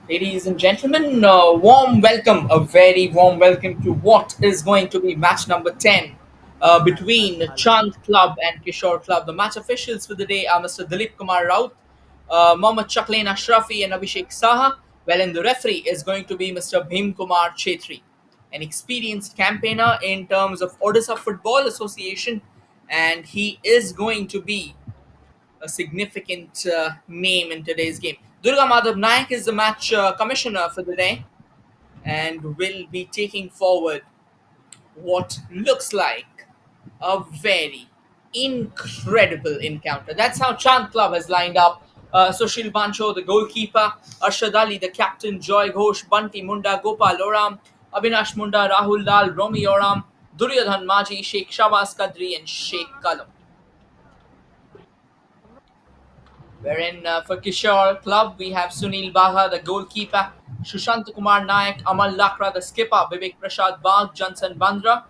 Ladies and gentlemen, warm welcome, a very warm welcome to what is going to be match number 10 between Chand Club and Kishore Club. The match officials for the day are Mr. Dilip Kumar Raut, Mohammad Chaklain Ashrafi, and Abhishek Saha. Well, and the referee is going to be Mr. Bhim Kumar Chetri, an experienced campaigner in terms of Odisha Football Association, and he is going to be a significant name in today's game. Durga Madhav Nayak is the match commissioner for the day and will be taking forward what looks like a very incredible encounter. That's how Chand Club has lined up. Sushil Bancho, the goalkeeper, Arshad Ali, the captain, Joy Ghosh, Bunty Munda, Gopal Oram, Abhinash Munda, Rahul Lal, Romi Oram, Duryodhan Maji, Sheikh Shabas Kadri, and Sheikh Kalam. Wherein for Kishore Club, we have Sunil Bagha, the goalkeeper, Shushant Kumar Nayak, Amal Lakra, the skipper, Vivek Prasad Bagh, Johnson Bandra,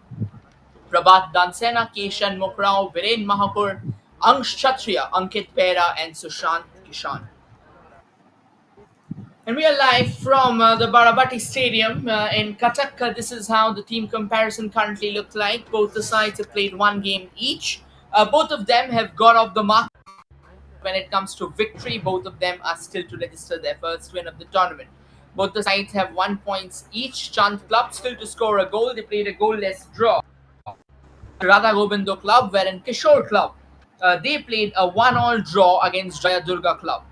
Prabhat Dansena, Keshan Mokrao, Viren Mahapur, Angsh Kshatriya, Ankit Pera, and Sushant Kishan. And we are live from the Barabati Stadium in Cuttack. This is how the team comparison currently looks like. Both the sides have played one game each. Both of them have got off the mark when it comes to victory. Both of them are still to register their first win of the tournament. Both the sides have 1 point each. Chand Club still to score a goal. They played a goalless draw. Radha Gobindo Club, wherein Kishore Club, they played a 1-all draw against Jaya Durga Club.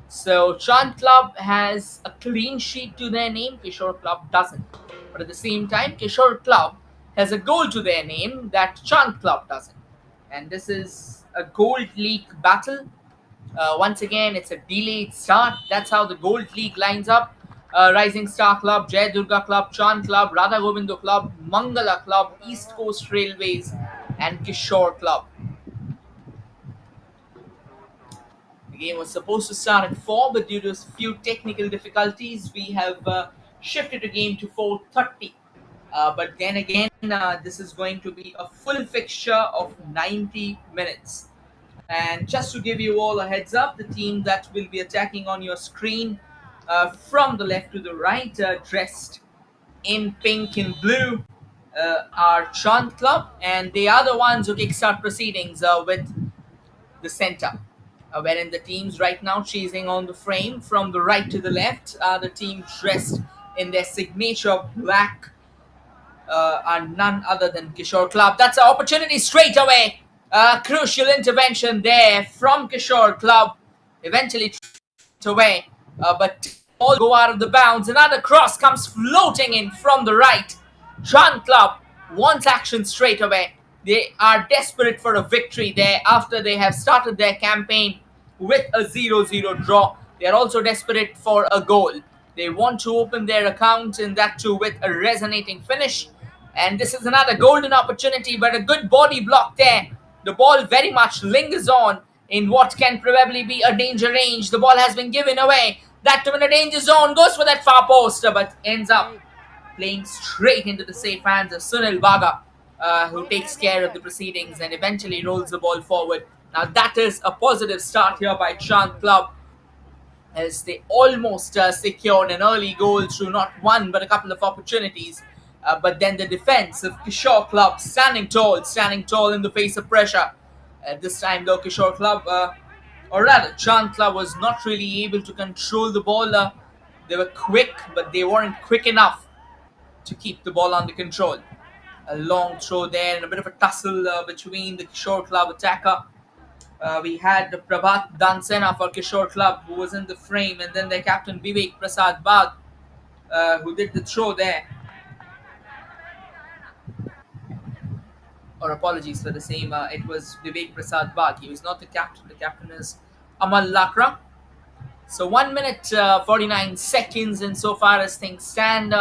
So Chand Club has a clean sheet to their name. Kishore Club doesn't. But at the same time, Kishore Club has a goal to their name that Chand Club doesn't. And this is a Gold League battle. Once again, it's a delayed start. That's how the Gold League lines up. Rising Star Club, Jai Durga Club, Chand Club, Radha Gobindo Club, Mangala Club, East Coast Railways, and Kishore Club. The game was supposed to start at 4, but due to a few technical difficulties, we have shifted the game to 4:30. But then again, this is going to be a full fixture of 90 minutes. And just to give you all a heads up, the team that will be attacking on your screen from the left to the right, dressed in pink and blue, are Chand Club, and they are the ones who kickstart proceedings with the center. Wherein the teams right now chasing on the frame from the right to the left are the team dressed in their signature black, are none other than Kishore Club. That's an opportunity straight away. Crucial intervention there from Kishore Club. Eventually away, but all go out of the bounds. Another cross comes floating in from the right. Chand Club wants action straight away. They are desperate for a victory there after they have started their campaign with a 0-0 draw. They are also desperate for a goal. They want to open their account, and that too with a resonating finish. And this is another golden opportunity, but a good body block there. The ball very much lingers on in what can probably be a danger range. The ball has been given away. That to in a danger zone, goes for that far post, but ends up playing straight into the safe hands of Sunil Baga, who takes care of the proceedings and eventually rolls the ball forward. Now that is a positive start here by Chand Club, as they almost secured an early goal through not one but a couple of opportunities. But then the defense of Kishore Club standing tall in the face of pressure. This time though, Kishore Club, or rather Chand Club, was not really able to control the ball. They were quick, but they weren't quick enough to keep the ball under control. A long throw there and a bit of a tussle between the Kishore Club attacker. We had Prabhat Dansena for Kishore Club, who was in the frame, and then their captain Vivek Prasad Bagh, who did the throw there. Or apologies for the same, it was Vivek Prasad Bagh. He was not the captain. The captain is Amal Lakra. So 1 minute 49 seconds, and so far as things stand,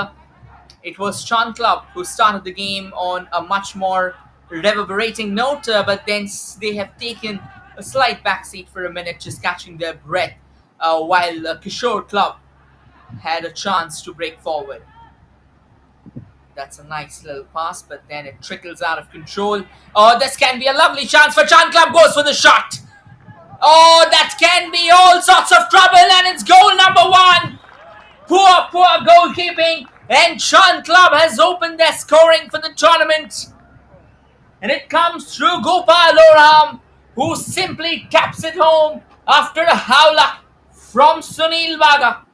it was Chand Club who started the game on a much more reverberating note, but then they have taken a slight backseat for a minute, just catching their breath, while Kishore Club had a chance to break forward. That's a nice little pass, but then it trickles out of control. Oh, this can be a lovely chance for Chand Club. Goes for the shot. Oh, that can be all sorts of trouble, and it's goal number one. Poor, poor goalkeeping, and Chand Club has opened their scoring for the tournament. And it comes through Gopal Oram, who simply taps it home after a howler from Sunil Baga.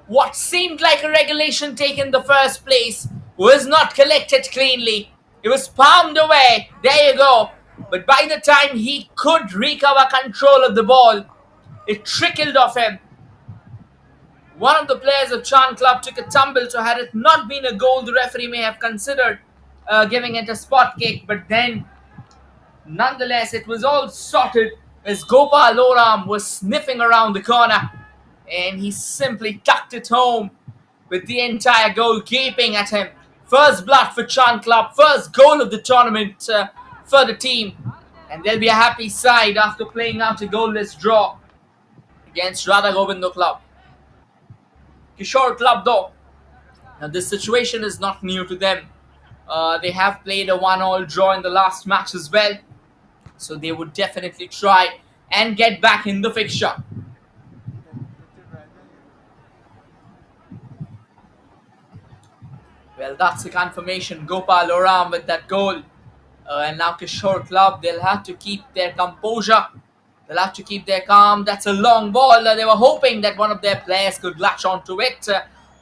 What seemed like a regulation take in the first place was not collected cleanly. It was palmed away. There you go. But by the time he could recover control of the ball, it trickled off him. One of the players of Chand Club took a tumble, so had it not been a goal, the referee may have considered giving it a spot kick. But then, nonetheless, it was all sorted as Gopal Oram was sniffing around the corner, and he simply tucked it home with the entire goalkeeping at him. First blood for Chand Club, first goal of the tournament for the team, and they'll be a happy side after playing out a goalless draw against Radha Govindo Club. Kishore Club, though, now this situation is not new to them. They have played a 1-all draw in the last match as well, so they would definitely try and get back in the fixture. Well, that's the confirmation. Gopal Oram with that goal. And now Kishore Club, they'll have to keep their composure. They'll have to keep their calm. That's a long ball. They were hoping that one of their players could latch onto it.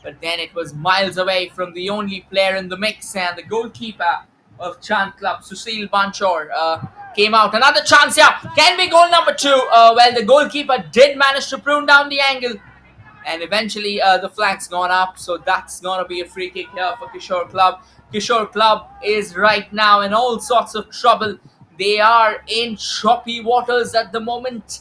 But then it was miles away from the only player in the mix. And the goalkeeper of Chand Club, Sushil Banchor, came out. Another chance here. Can be goal number two. Well, the goalkeeper did manage to prune down the angle. And eventually the flag's gone up, so that's going to be a free kick here for Kishore Club. Kishore Club is right now in all sorts of trouble. They are in choppy waters at the moment,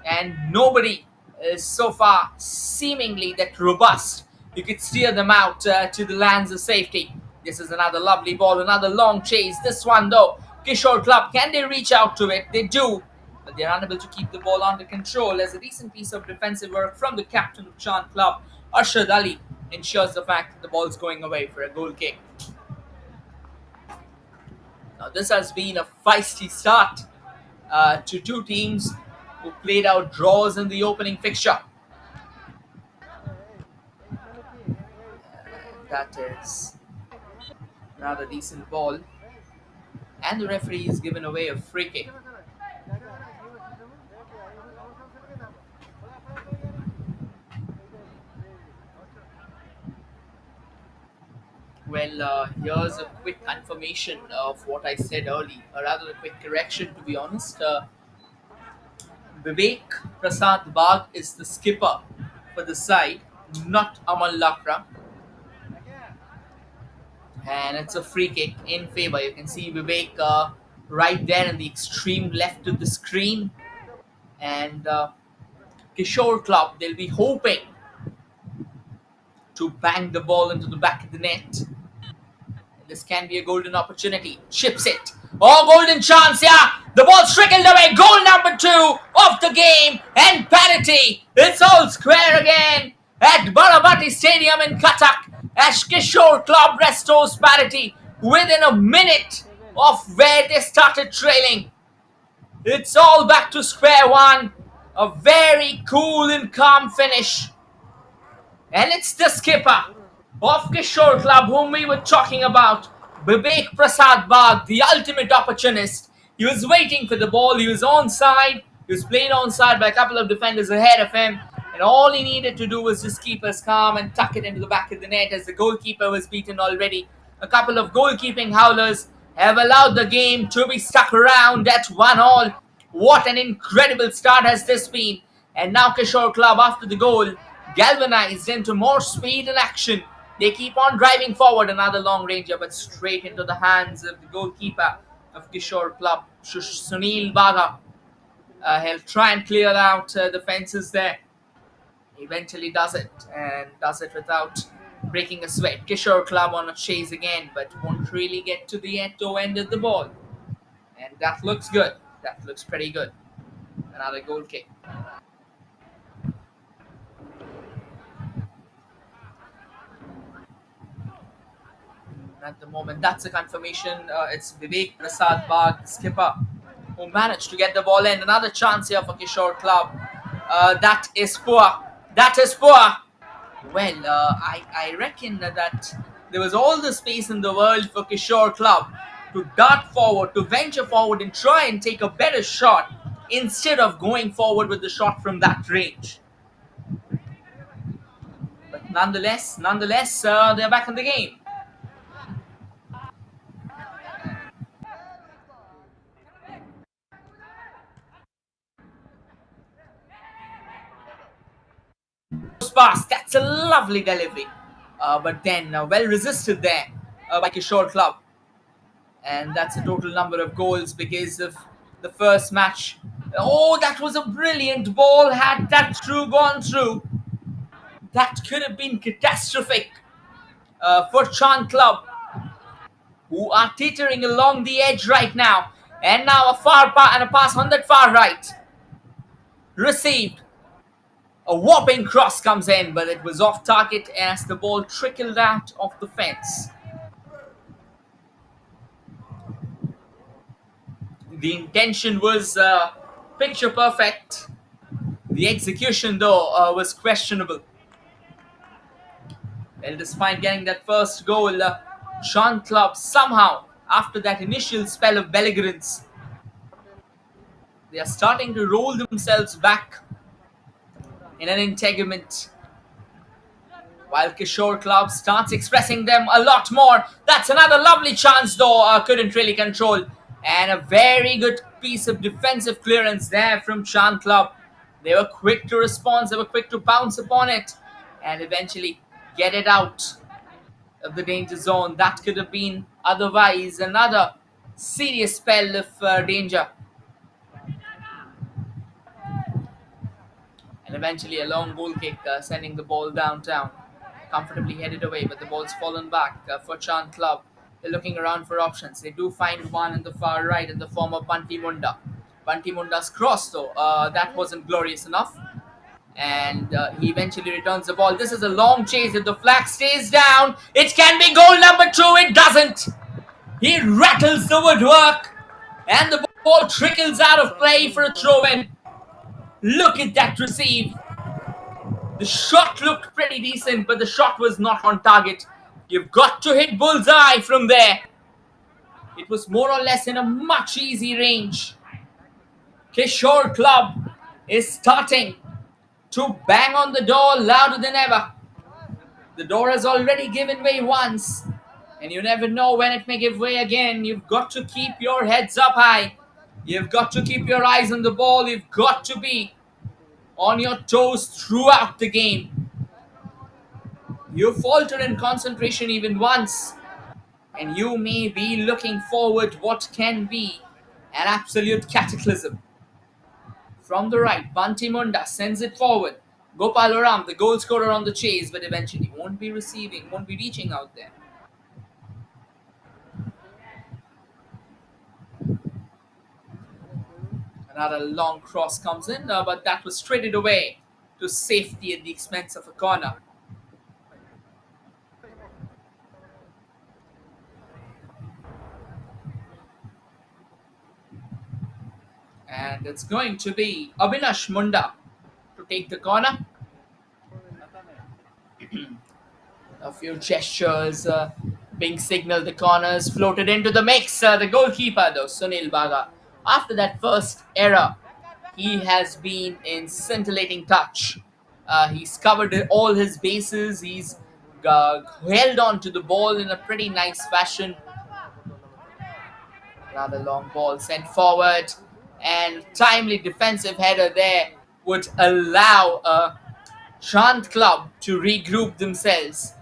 and nobody is so far seemingly that robust. You could steer them out to the lands of safety. This is another lovely ball, another long chase. This one though, Kishore Club, can they reach out to it? They do. But they're unable to keep the ball under control as a decent piece of defensive work from the captain of Chand Club, Arshad Ali, ensures the fact that the ball's going away for a goal kick. Now this has been a feisty start to two teams who played out draws in the opening fixture. That is another decent ball. And the referee is given away a free kick. Well, here's a quick confirmation of what I said earlier, or rather a quick correction to be honest. Vivek Prasad Bagh is the skipper for the side, not Amal Lakra. And it's a free kick in favor. You can see Vivek right there in the extreme left of the screen. And Kishore Club, they'll be hoping to bang the ball into the back of the net. This can be a golden opportunity. Chips it. Oh, golden chance, yeah. The ball's trickled away. Goal number 2 of the game. And parity. It's all square again at Barabati Stadium in Cuttack as Kishore Club restores parity within a minute of where they started trailing. It's all back to square one. A very cool and calm finish. And it's the skipper of Kishore Club whom we were talking about, Vivek Prasad Bagh, the ultimate opportunist. He was waiting for the ball. He was onside. He was playing onside by a couple of defenders ahead of him. And all he needed to do was just keep us calm and tuck it into the back of the net as the goalkeeper was beaten already. A couple of goalkeeping howlers have allowed the game to be stuck around at 1-all. What an incredible start has this been. And now Kishore Club, after the goal, galvanized into more speed and action. They keep on driving forward. Another long ranger, but straight into the hands of the goalkeeper of Kishore Club, Sunil Baga. He'll try and clear out the fences there. Eventually does it, and does it without breaking a sweat. Kishore Club on a chase again, but won't really get to the end of the ball. And that looks good. That looks pretty good. Another goal kick. At the moment, that's a confirmation. It's Vivek Prasad Bagh, the skipper, who managed to get the ball in. Another chance here for Kishore Club. That is poor. That is poor. Well, I reckon that there was all the space in the world for Kishore Club to dart forward, to venture forward and try and take a better shot instead of going forward with the shot from that range. But nonetheless, they're back in the game. Pass, that's a lovely delivery. But then well resisted there by Kishore Club. And that's a total number of goals because of the first match. Oh, that was a brilliant ball. Had that through gone through, that could have been catastrophic for Chand Club, who are teetering along the edge right now. And now a and a pass on that far right. Received. A whopping cross comes in, but it was off target as the ball trickled out of the fence. The intention was picture perfect. The execution, though, was questionable. Well, despite getting that first goal, Chand Club somehow, after that initial spell of belligerence, they are starting to roll themselves back in an integument. While Kishore Club starts expressing them a lot more. That's another lovely chance, though, couldn't really control. And a very good piece of defensive clearance there from Chand Club. They were quick to respond, they were quick to pounce upon it and eventually get it out of the danger zone. That could have been otherwise another serious spell of danger. And eventually a long goal kick sending the ball downtown. Comfortably headed away, but the ball's fallen back for Chand Club. They're looking around for options. They do find one in the far right in the form of Banti Munda. Banti Munda's cross, though, that wasn't glorious enough. And he eventually returns the ball. This is a long chase. If the flag stays down, it can be goal number 2. It doesn't. He rattles the woodwork. And the ball trickles out of play for a throw-in. Look at that receive. The shot looked pretty decent, but the shot was not on target. You've got to hit bullseye from there. It was more or less in a much easy range. Kishore Club is starting to bang on the door louder than ever. The door has already given way once, and you never know when it may give way again. You've got to keep your heads up high. You've got to keep your eyes on the ball. You've got to be on your toes throughout the game. You falter in concentration even once, and you may be looking forward what can be an absolute cataclysm. From the right, Banti Munda sends it forward. Gopal Oram, the goal scorer, on the chase, but eventually won't be reaching out there. Another long cross comes in, but that was traded away to safety at the expense of a corner. And it's going to be Abhinash Munda to take the corner. A few gestures being signaled. The corners floated into the mix. The goalkeeper, though, Sunil Baga, after that first error, he has been in scintillating touch. He's covered all his bases. He's held on to the ball in a pretty nice fashion. Another long ball sent forward, and timely defensive header there would allow Chand Club to regroup themselves.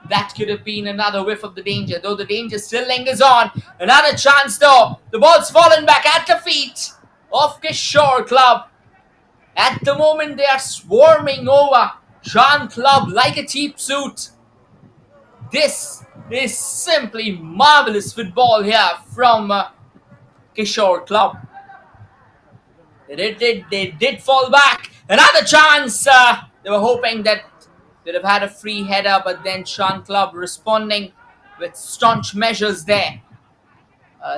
That could have been another whiff of the danger, though the danger still lingers on. Another chance, though. The ball's fallen back at the feet of Kishore Club. At the moment, they are swarming over Chand Club like a cheap suit. This is simply marvelous football here from Kishore Club. They did fall back. Another chance. They were hoping that they'd have had a free header, but then Chand Club responding with staunch measures there.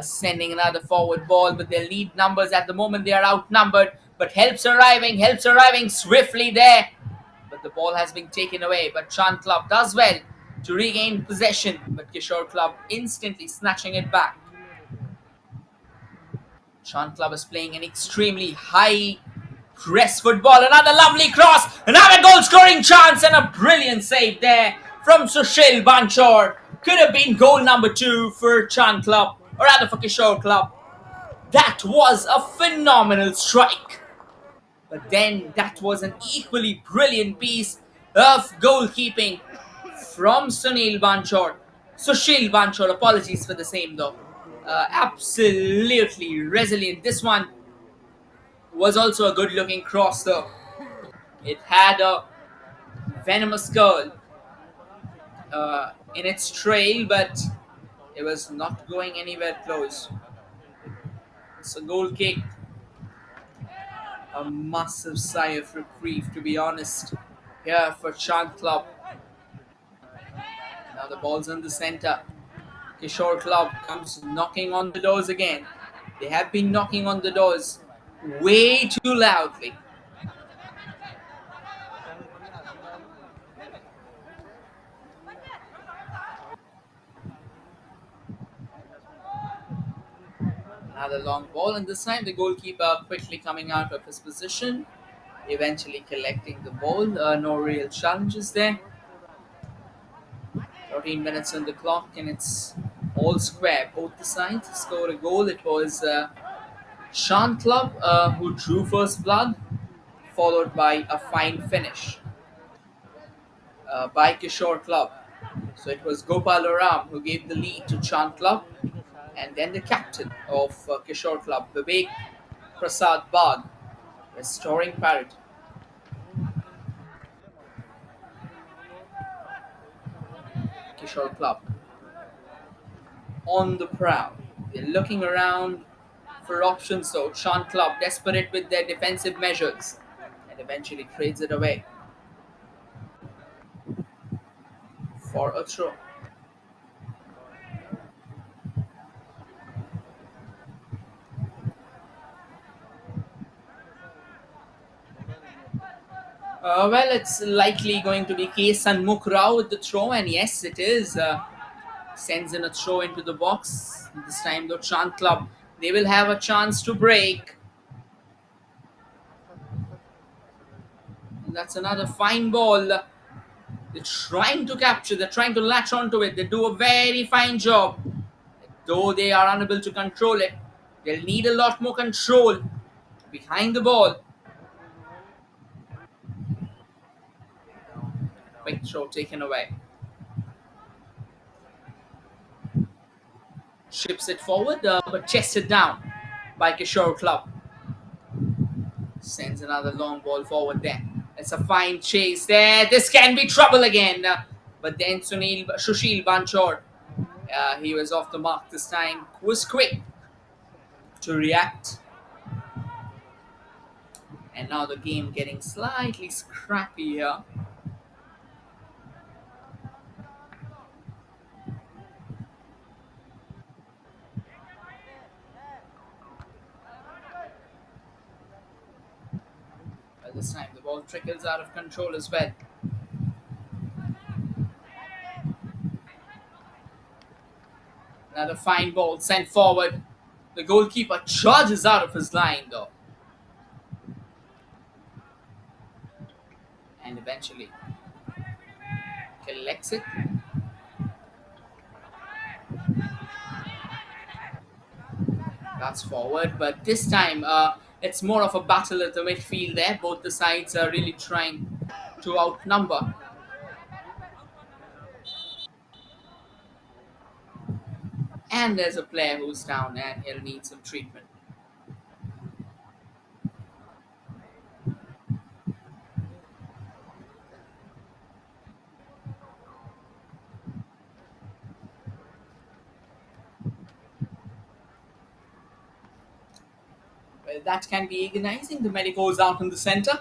Sending another forward ball, but their lead numbers at the moment, they are outnumbered. But helps arriving swiftly there. But the ball has been taken away. But Chand Club does well to regain possession. But Kishore Club instantly snatching it back. Chand Club is playing an extremely high press football. Another lovely cross. Another goal scoring chance and a brilliant save there from Sushil Banchor. Could have been goal number 2 for Chand Club, or rather for Kishore Club. That was a phenomenal strike. But then that was an equally brilliant piece of goalkeeping from Sunil Banchor. Sushil Banchor, apologies for the same though. Absolutely resilient. This one was also a good looking cross though. It had a venomous curl in its trail, but it was not going anywhere close. It's a goal kick. A massive sigh of reprieve, to be honest, here for Chand Club. Now the ball's in the center. Kishore Club comes knocking on the doors again. They have been knocking on the doors way too loudly. Another long ball, and this time the goalkeeper quickly coming out of his position, eventually collecting the ball. No real challenges there. 13 minutes on the clock, and it's all square. Both the sides scored a goal. It was Chand Club who drew first blood, followed by a fine finish by Kishore Club. So it was Gopal Ram who gave the lead to Chand Club, and then the captain of Kishore Club, Vivek Prasad Bagh, restoring parity. Kishore Club on the prowl. They're looking around for options though. Chand Club desperate with their defensive measures and eventually trades it away for a throw. Well, it's likely going to be K. Sanmukh Rao with the throw, and yes, it is. Sends in a throw into the box. This time, though, Chand Club, they will have a chance to break. And that's another fine ball. They're trying to capture, they're trying to latch onto it. They do a very fine job. Though they are unable to control it, they'll need a lot more control behind the ball. Quick throw taken away. Ships it forward, but chested down by Kishore Club. Sends another long ball forward there. It's a fine chase there. This can be trouble again. But then Sushil Banchor, he was off the mark this time. Was quick to react. And now the game getting slightly scrappy here. This time the ball trickles out of control as well. Another fine ball sent forward. The goalkeeper charges out of his line though. And eventually collects it. That's forward, but this time it's more of a battle at the midfield there. Both the sides are really trying to outnumber. And there's a player who's down and he'll need some treatment. Well, that can be agonizing. The medicos out in the center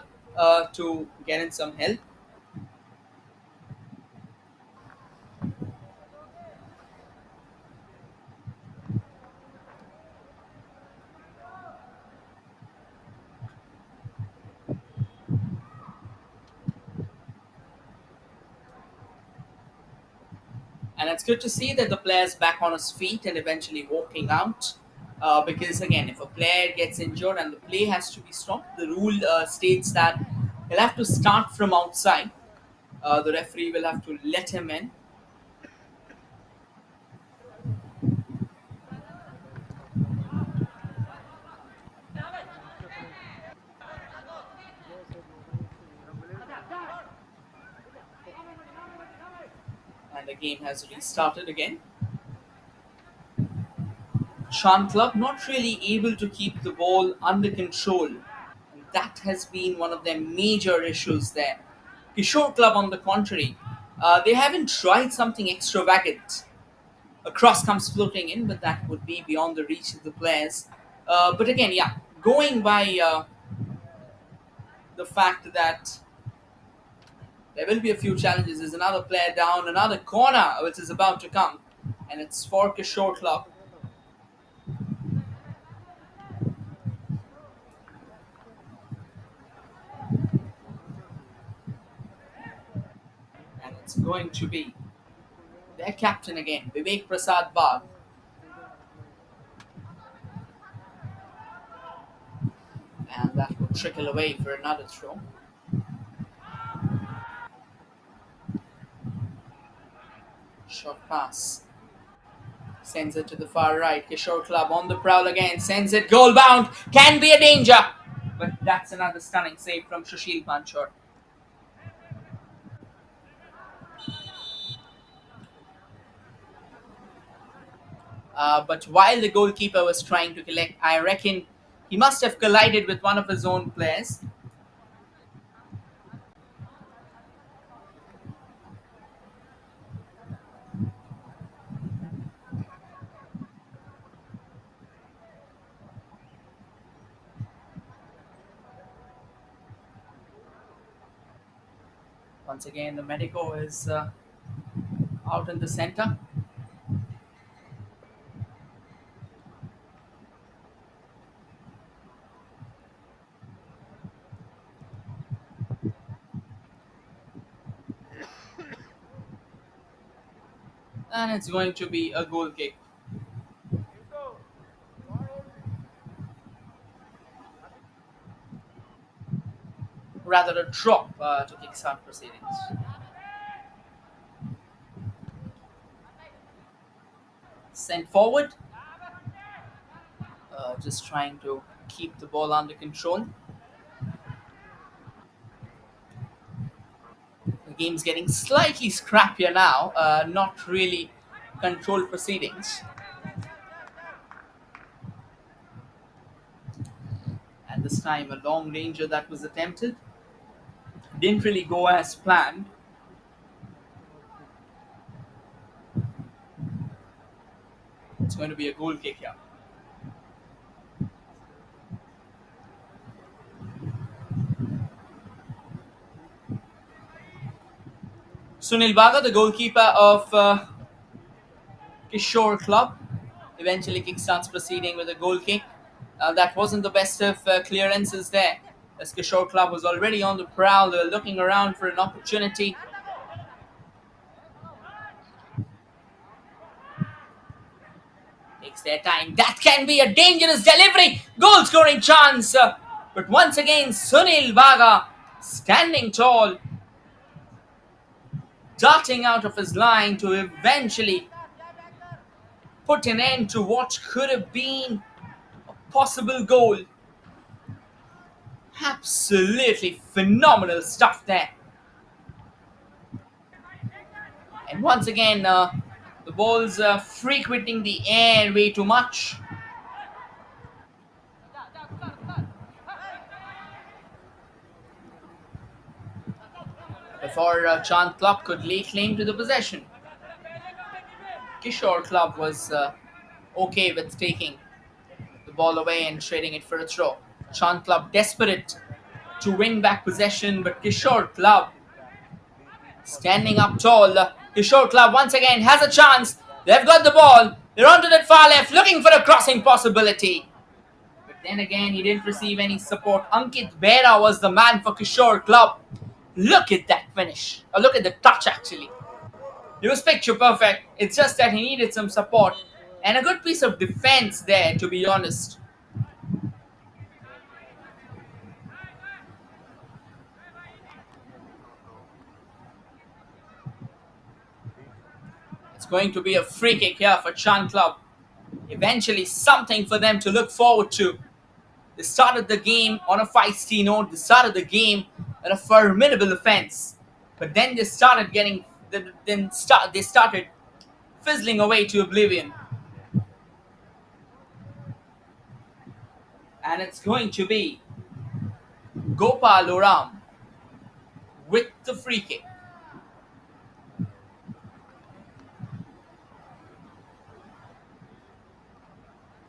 to get in some help. And it's good to see that the player's back on his feet and eventually walking out. Because again, if a player gets injured and the play has to be stopped, the rule states that he'll have to start from outside. The referee will have to let him in. And the game has restarted again. Chand Club not really able to keep the ball under control. And that has been one of their major issues there. Kishore Club, on the contrary, they haven't tried something extravagant. A cross comes floating in, but that would be beyond the reach of the players. But again, yeah, going by the fact that there will be a few challenges. There's another player down, another corner which is about to come, and it's for Kishore Club. And it's going to be their captain again, Vivek Prasad Bagh. And that will trickle away for another throw. Short pass. Sends it to the far right. Kishore Club on the prowl again. Sends it goal bound. Can be a danger. But that's another stunning save from Sushil Panchor. But while the goalkeeper was trying to collect, I reckon he must have collided with one of his own players. Once again, the Medico is out in the center. And it's going to be a goal kick. Rather a drop to kickstart proceedings. Sent forward. Just trying to keep the ball under control. The game's getting slightly scrappier now, not really controlled proceedings. And this time a long ranger that was attempted. Didn't really go as planned. It's going to be a goal kick here. Sunil Baga, the goalkeeper of Kishore Club, eventually kickstarts proceeding with a goal kick. That wasn't the best of clearances there, as Kishore Club was already on the prowl. They were looking around for an opportunity. Takes their time. That can be a dangerous delivery. Goal scoring chance. But once again, Sunil Baga standing tall, darting out of his line to eventually put an end to what could have been a possible goal. Absolutely phenomenal stuff there. And once again, the ball's frequenting the air way too much. Before Chand Club could lay claim to the possession, Kishore Club was okay with taking the ball away and trading it for a throw. Chand Club desperate to win back possession, but Kishore Club standing up tall. Kishore Club once again has a chance. They've got the ball. They're onto the far left, looking for a crossing possibility. But then again, he didn't receive any support. Ankit Bera was the man for Kishore Club. Look at that finish. Or look at the touch, actually. He was picture perfect. It's just that he needed some support and a good piece of defense there, to be honest. It's going to be a free kick here for Chan Club. Eventually, something for them to look forward to. They started the game on a feisty note. They started the game at a formidable offense, but then they started getting. They started fizzling away to oblivion, and it's going to be Gopal Oram with the free kick.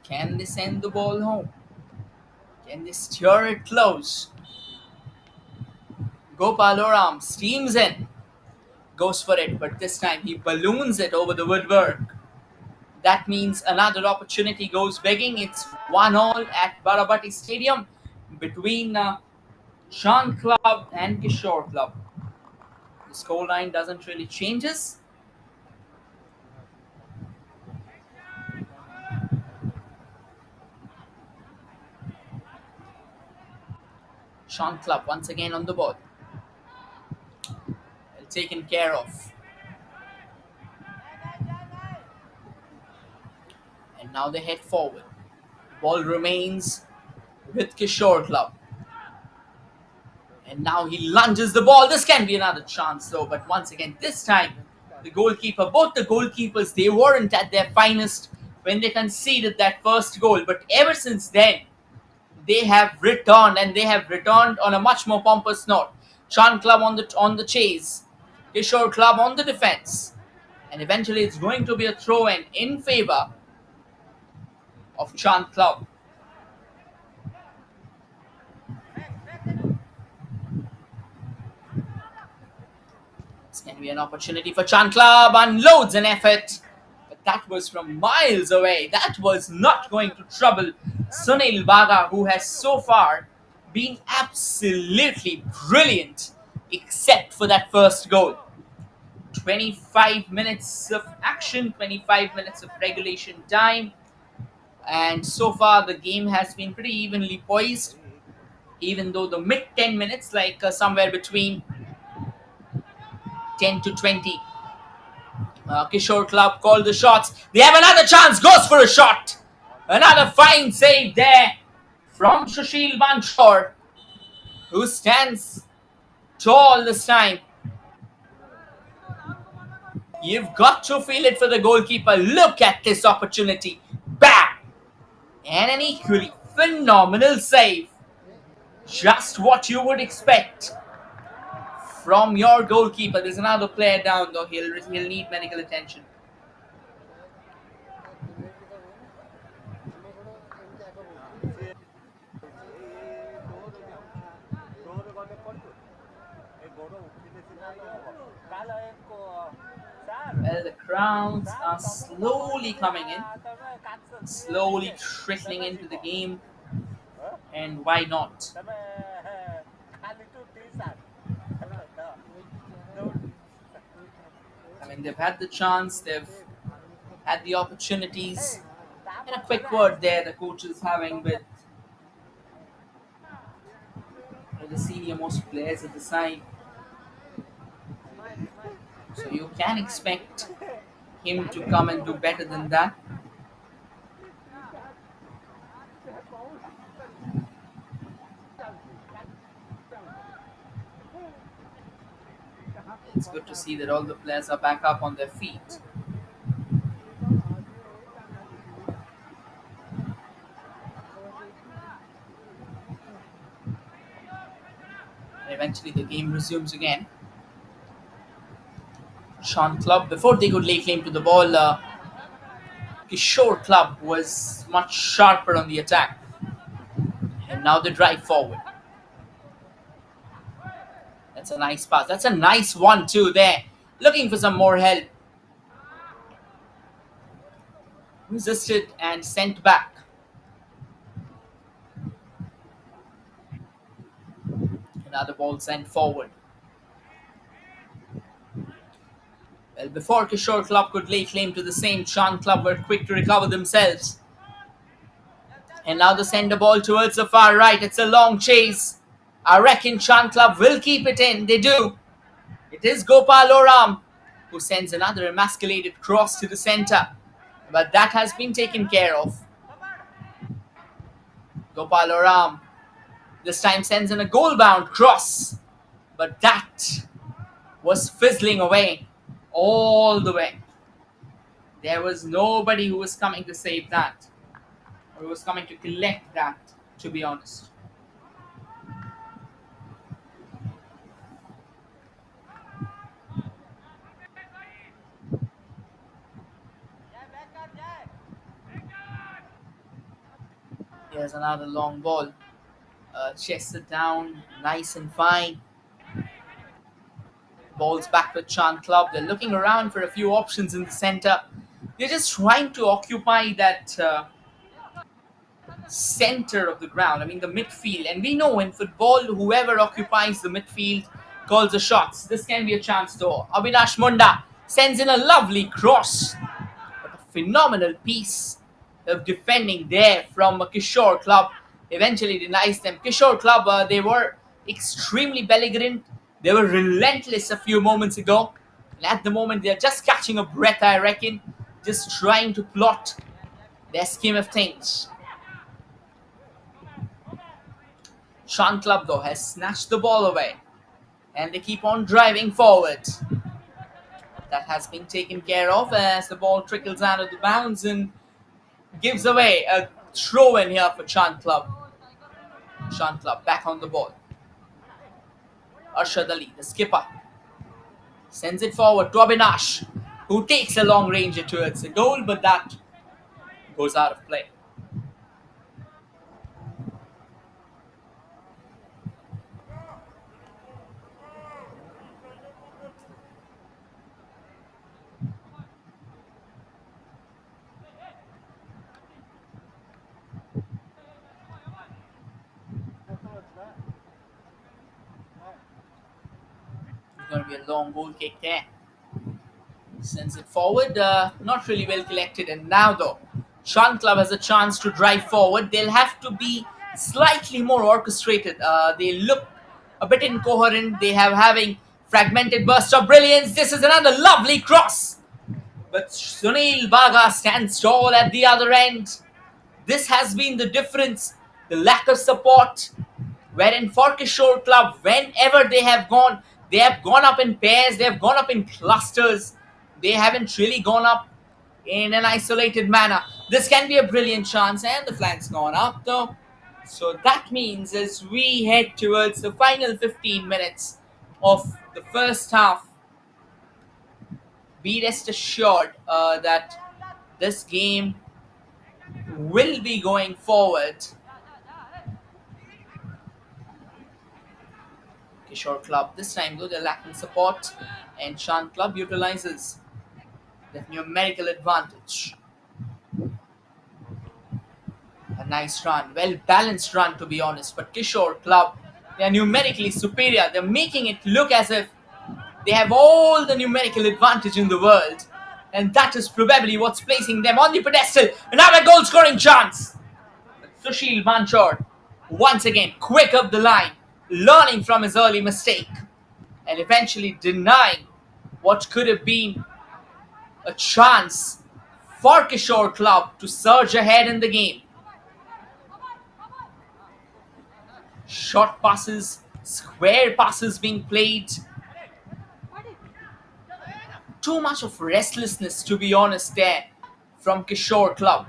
Can they send the ball home? Can they steer it close? Gopal Oram steams in, goes for it, but this time he balloons it over the woodwork. That means another opportunity goes begging. It's 1-all at Barabati Stadium between Chand Club and Kishore Club. The scoreline doesn't really changes. Chand Club once again on the ball. Well taken care of. And now they head forward. The ball remains with Kishore Club. And now he lunges the ball. This can be another chance though, but once again, this time the goalkeeper, both the goalkeepers, they weren't at their finest when they conceded that first goal. But ever since then, they have returned, and they have returned on a much more pompous note. Chan Club on the chase, Kishore Club on the defense, and eventually it's going to be a throw in favor of Chan Club. This can be an opportunity for Chan Club. Unloads an effort, but that was from miles away. That was not going to trouble Sunil Baga, who has so far been absolutely brilliant, except for that first goal. 25 minutes of action, 25 minutes of regulation time, and so far the game has been pretty evenly poised, even though the mid 10 minutes, like somewhere between 10 to 20, Kishore Club called the shots. They have another chance, goes for a shot. Another fine save there from Sushil Banchor, who stands tall this time. You've got to feel it for the goalkeeper. Look at this opportunity. Bam! And an equally phenomenal save. Just what you would expect from your goalkeeper. There's another player down though. He'll need medical attention. Well, the crowds are slowly coming in, slowly trickling into the game, and why not? I mean, they've had the chance, they've had the opportunities. And a quick word there the coach is having with the senior most players at the side. So you can expect him to come and do better than that. It's good to see that all the players are back up on their feet. And eventually the game resumes again. Sean Club, before they could lay claim to the ball, Kishore Club was much sharper on the attack. And now they drive forward. That's a nice pass. That's a nice 1-2 there. Looking for some more help. Resisted and sent back. Another ball sent forward. Well, Well, before Kishore Club could lay claim to the same, Chand Club were quick to recover themselves. And now they send the ball towards the far right. It's a long chase. I reckon Chand Club will keep it in. They do. It is Gopal Oram who sends another emasculated cross to the center. But that has been taken care of. Gopal Oram this time sends in a goal-bound cross. But that was fizzling away all the way. There was nobody who was coming to save that, or who was coming to collect that, to be honest. Here's another long ball. Chested down, nice and fine. Balls back with Chand Club. They're looking around for a few options in the center. They're just trying to occupy that center of the ground. I mean, the midfield. And we know in football, whoever occupies the midfield calls the shots. This can be a chance though. Avinash Munda sends in a lovely cross. But a phenomenal piece of defending there from Kishore Club eventually denies them. Kishore Club, they were extremely belligerent. They were relentless a few moments ago. And at the moment, they're just catching a breath, I reckon. Just trying to plot their scheme of things. Chand Club, though, has snatched the ball away. And they keep on driving forward. That has been taken care of as the ball trickles out of the bounds and gives away a throw in here for Chand Club. Chand Club back on the ball. Arshad Ali, the skipper, sends it forward to Abinash, who takes a long ranger towards the goal, but that goes out of play. It's going to be a long goal kick there. Sends it forward, not really well collected. And now though, Chand Club has a chance to drive forward. They'll have to be slightly more orchestrated. They look a bit incoherent. They have having fragmented bursts of brilliance. This is another lovely cross. But Sunil Baga stands tall at the other end. This has been the difference. The lack of support. Wherein for Kishore Club, whenever they have gone up in pairs, they have gone up in clusters. They haven't really gone up in an isolated manner. This can be a brilliant chance, and the flag's gone up though. So that means as we head towards the final 15 minutes of the first half, be rest assured that this game will be going forward. Kishore Club this time though, they're lacking support, and Chand Club utilizes that numerical advantage. A nice run, well balanced run to be honest, but Kishore Club, they are numerically superior. They're making it look as if they have all the numerical advantage in the world, and that is probably what's placing them on the pedestal. Another goal scoring chance. But Sushil Banchor once again quick up the line, learning from his early mistake and eventually denying what could have been a chance for Kishore Club to surge ahead in the game. Short passes, square passes being played. Too much of restlessness, to be honest, there from Kishore Club.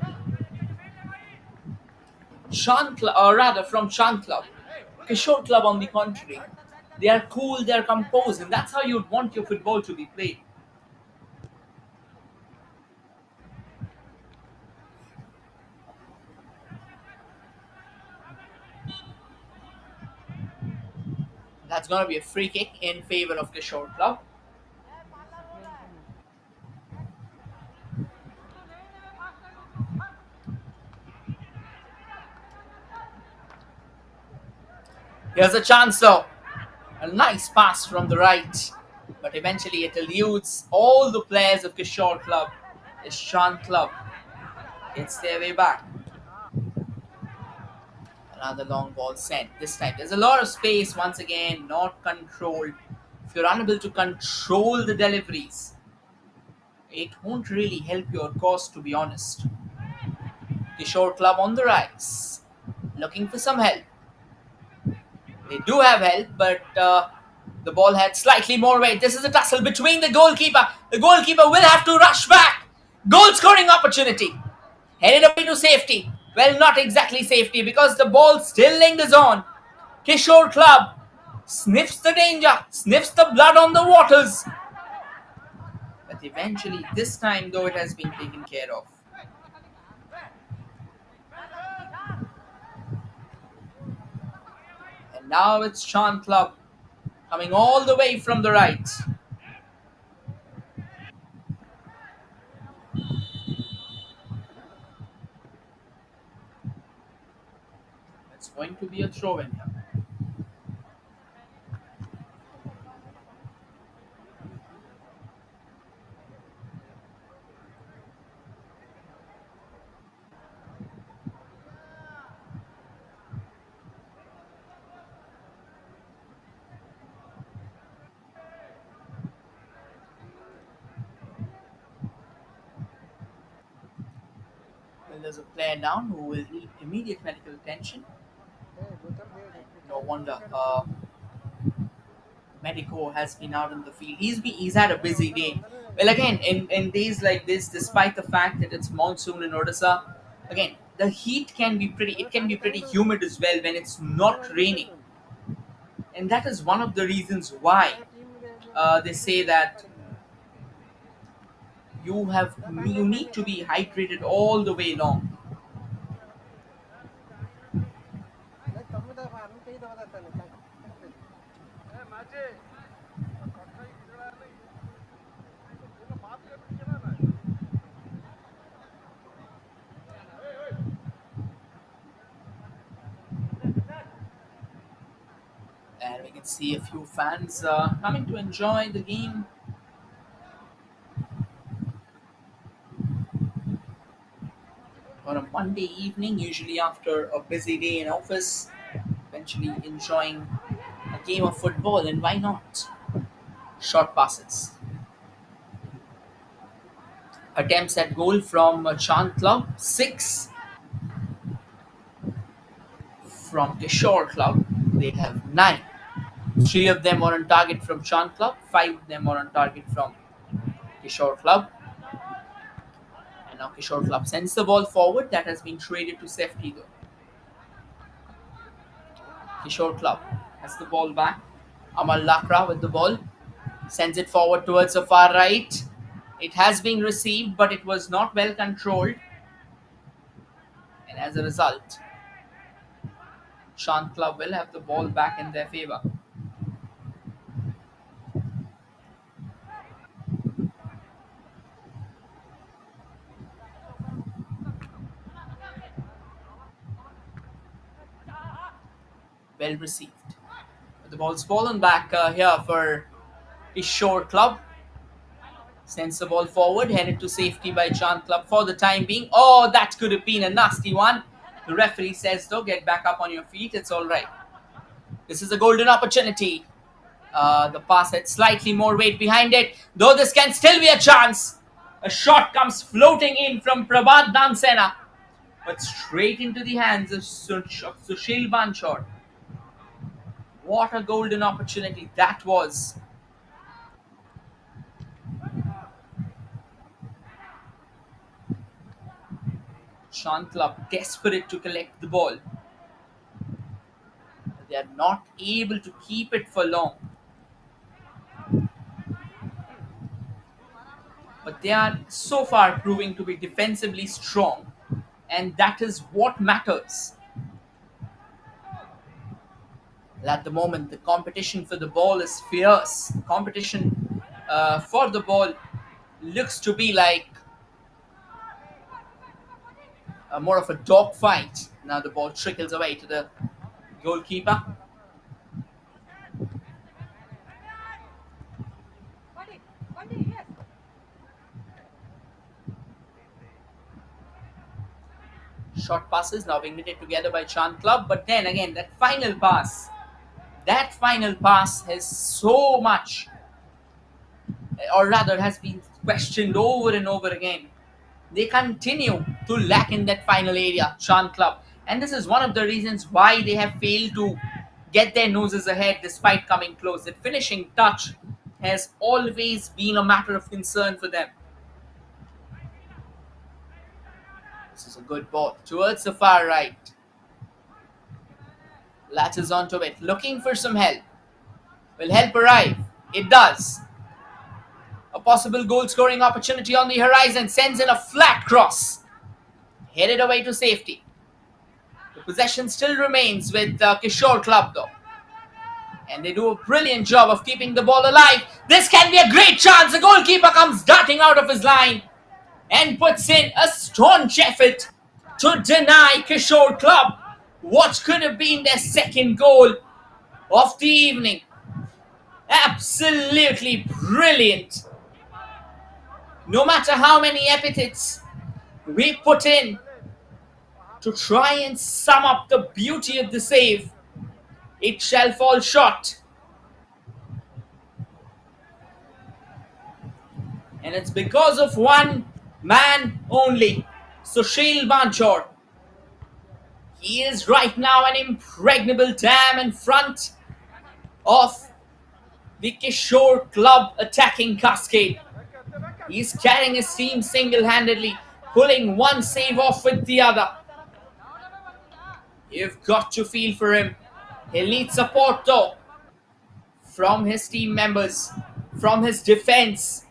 Chand Club, or rather from Chand Club. Kishore Club, on the contrary, they are cool, they are composed, and that's how you'd want your football to be played. That's going to be a free kick in favor of Kishore Club. Here's a chance though. A nice pass from the right. but eventually it eludes all the players of Kishore Club. His Chand Club gets their way back. Another long ball sent. This time there's a lot of space once again, not controlled. If you're unable to control the deliveries, it won't really help your cause, to be honest. Kishore Club on the rise, looking for some help. They do have help, but the ball had slightly more weight. This is a tussle between the goalkeeper. The goalkeeper will have to rush back. Goal scoring opportunity. Headed away to safety. Well, not exactly safety because the ball still lingers on. Kishore Club sniffs the danger, sniffs the blood on the waters. But eventually, this time though, it has been taken care of. And now it's Chand Club coming all the way from the right. It's going to be a throw in here. Well, there's a player down who will need immediate medical attention. No wonder Medico has been out in the field. He's had a busy day. Well, again, in days like this, despite the fact that it's monsoon in Odisha, again the heat can be pretty. It can be pretty humid as well when it's not raining, and that is one of the reasons why they say that you need to be hydrated all the way long. And we can see a few fans coming to enjoy the game. On a Monday evening, usually after a busy day in office, eventually enjoying a game of football, and why not? Short passes. Attempts at goal from Chand Club, 6 from Kishore Club. They have 9. 3 of them are on target from Chand Club, 5 of them are on target from Kishore Club. And now Kishore Club sends the ball forward. That has been traded to safety though. Kishore Club has the ball back. Amal Lakra with the ball. Sends it forward towards the far right. It has been received, but it was not well controlled. And as a result, Chand Club will have the ball back in their favor. Well received. The ball's fallen back here for Kishore Club. Sends the ball forward, headed to safety by Chand Club for the time being. Oh, that could have been a nasty one. The referee says, though, get back up on your feet. It's all right. This is a golden opportunity. The pass had slightly more weight behind it, though this can still be a chance. A shot comes floating in from Prabhat Dansena, but straight into the hands of Sushil Banchor. What a golden opportunity that was. Chand Club desperate to collect the ball. They are not able to keep it for long. But they are so far proving to be defensively strong, and that is what matters. At the moment, the competition for the ball is fierce. The competition for the ball looks to be like more of a dog fight. Now the ball trickles away to the goalkeeper. Short passes now being knitted together by Chand Club, but then again, that final pass has so much, or rather, has been questioned over and over again. They continue to lack in that final area, Chand Club. And this is one of the reasons why they have failed to get their noses ahead despite coming close. That finishing touch has always been a matter of concern for them. This is a good ball towards the far right. Latches onto it, looking for some help. Will help arrive? It does. A possible goal scoring opportunity on the horizon, sends in a flat cross. Headed away to safety. The possession still remains with Kishore Club though. And they do a brilliant job of keeping the ball alive. This can be a great chance. The goalkeeper comes darting out of his line and puts in a staunch effort to deny Kishore Club what could have been their second goal of the evening. Absolutely brilliant. No matter how many epithets we put in to try and sum up the beauty of the save, it shall fall short. And it's because of one man only, Sushil Banchor. He is right now an impregnable dam in front of the Kishore Club attacking cascade. He's carrying his team single-handedly, pulling one save off with the other. You've got to feel for him. He'll need support though from his team members, from his defense,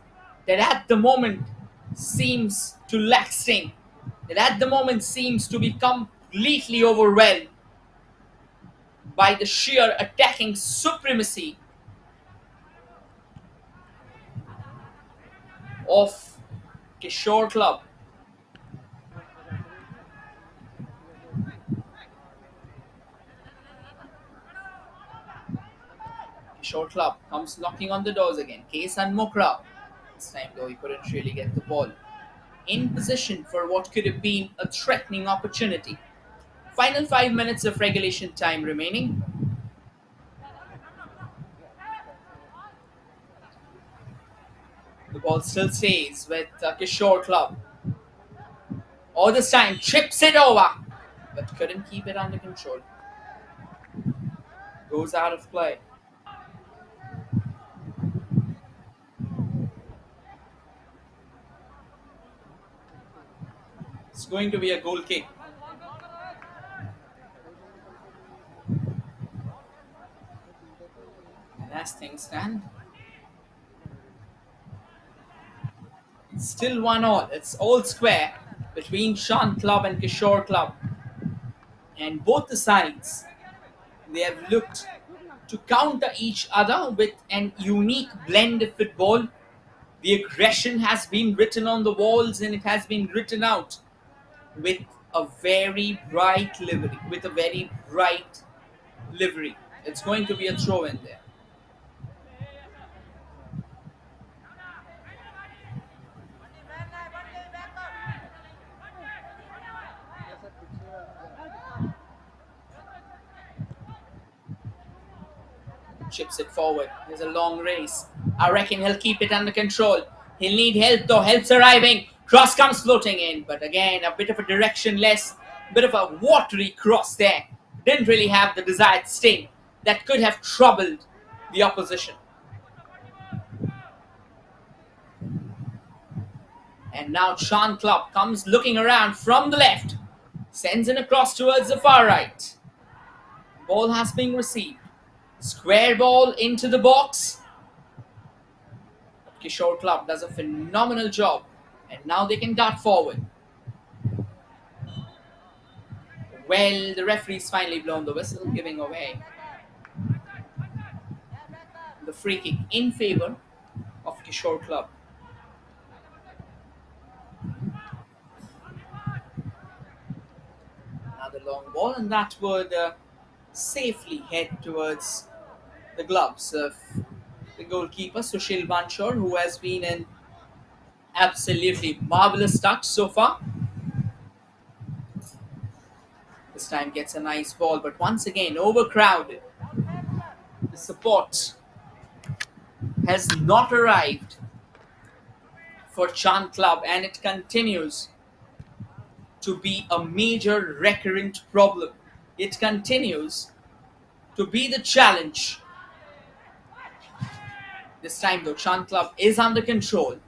that at the moment seems to lack sting, that at the moment seems to be completely overwhelmed by the sheer attacking supremacy of Kishore Club. Kishore Club comes knocking on the doors again. Case and Mokra. This time though he couldn't really get the ball in position for what could have been a threatening opportunity. Final 5 minutes of regulation time remaining. The ball still stays with Kishore Club. All this time chips it over, but couldn't keep it under control. Goes out of play. It's going to be a goal kick. And as things stand, it's still 1-1. It's all square between Chand Club and Kishore Club. And both the sides, they have looked to counter each other with an unique blend of football. The aggression has been written on the walls and it has been written out with a very bright livery. It's going to be a throw in there. Chips it forward. There's a long race. I reckon he'll keep it under control. He'll need help though. Help's arriving. Cross comes floating in. But again, a bit of a directionless, bit of a watery cross there. Didn't really have the desired sting that could have troubled the opposition. And now Chand Club comes looking around from the left. Sends in a cross towards the far right. Ball has been received. Square ball into the box. Kishore Club does a phenomenal job. And now they can dart forward. Well, the referee's finally blown the whistle, giving away the free kick in favor of Kishore Club. Another long ball, and that would safely head towards the gloves of the goalkeeper, Sushil Banchor, who has been an absolutely marvelous touch so far. This time gets a nice ball, but once again overcrowded. The support has not arrived for Chand Club, and it continues to be a major recurrent problem. It continues to be the challenge. This time, though, Chand Club is under control.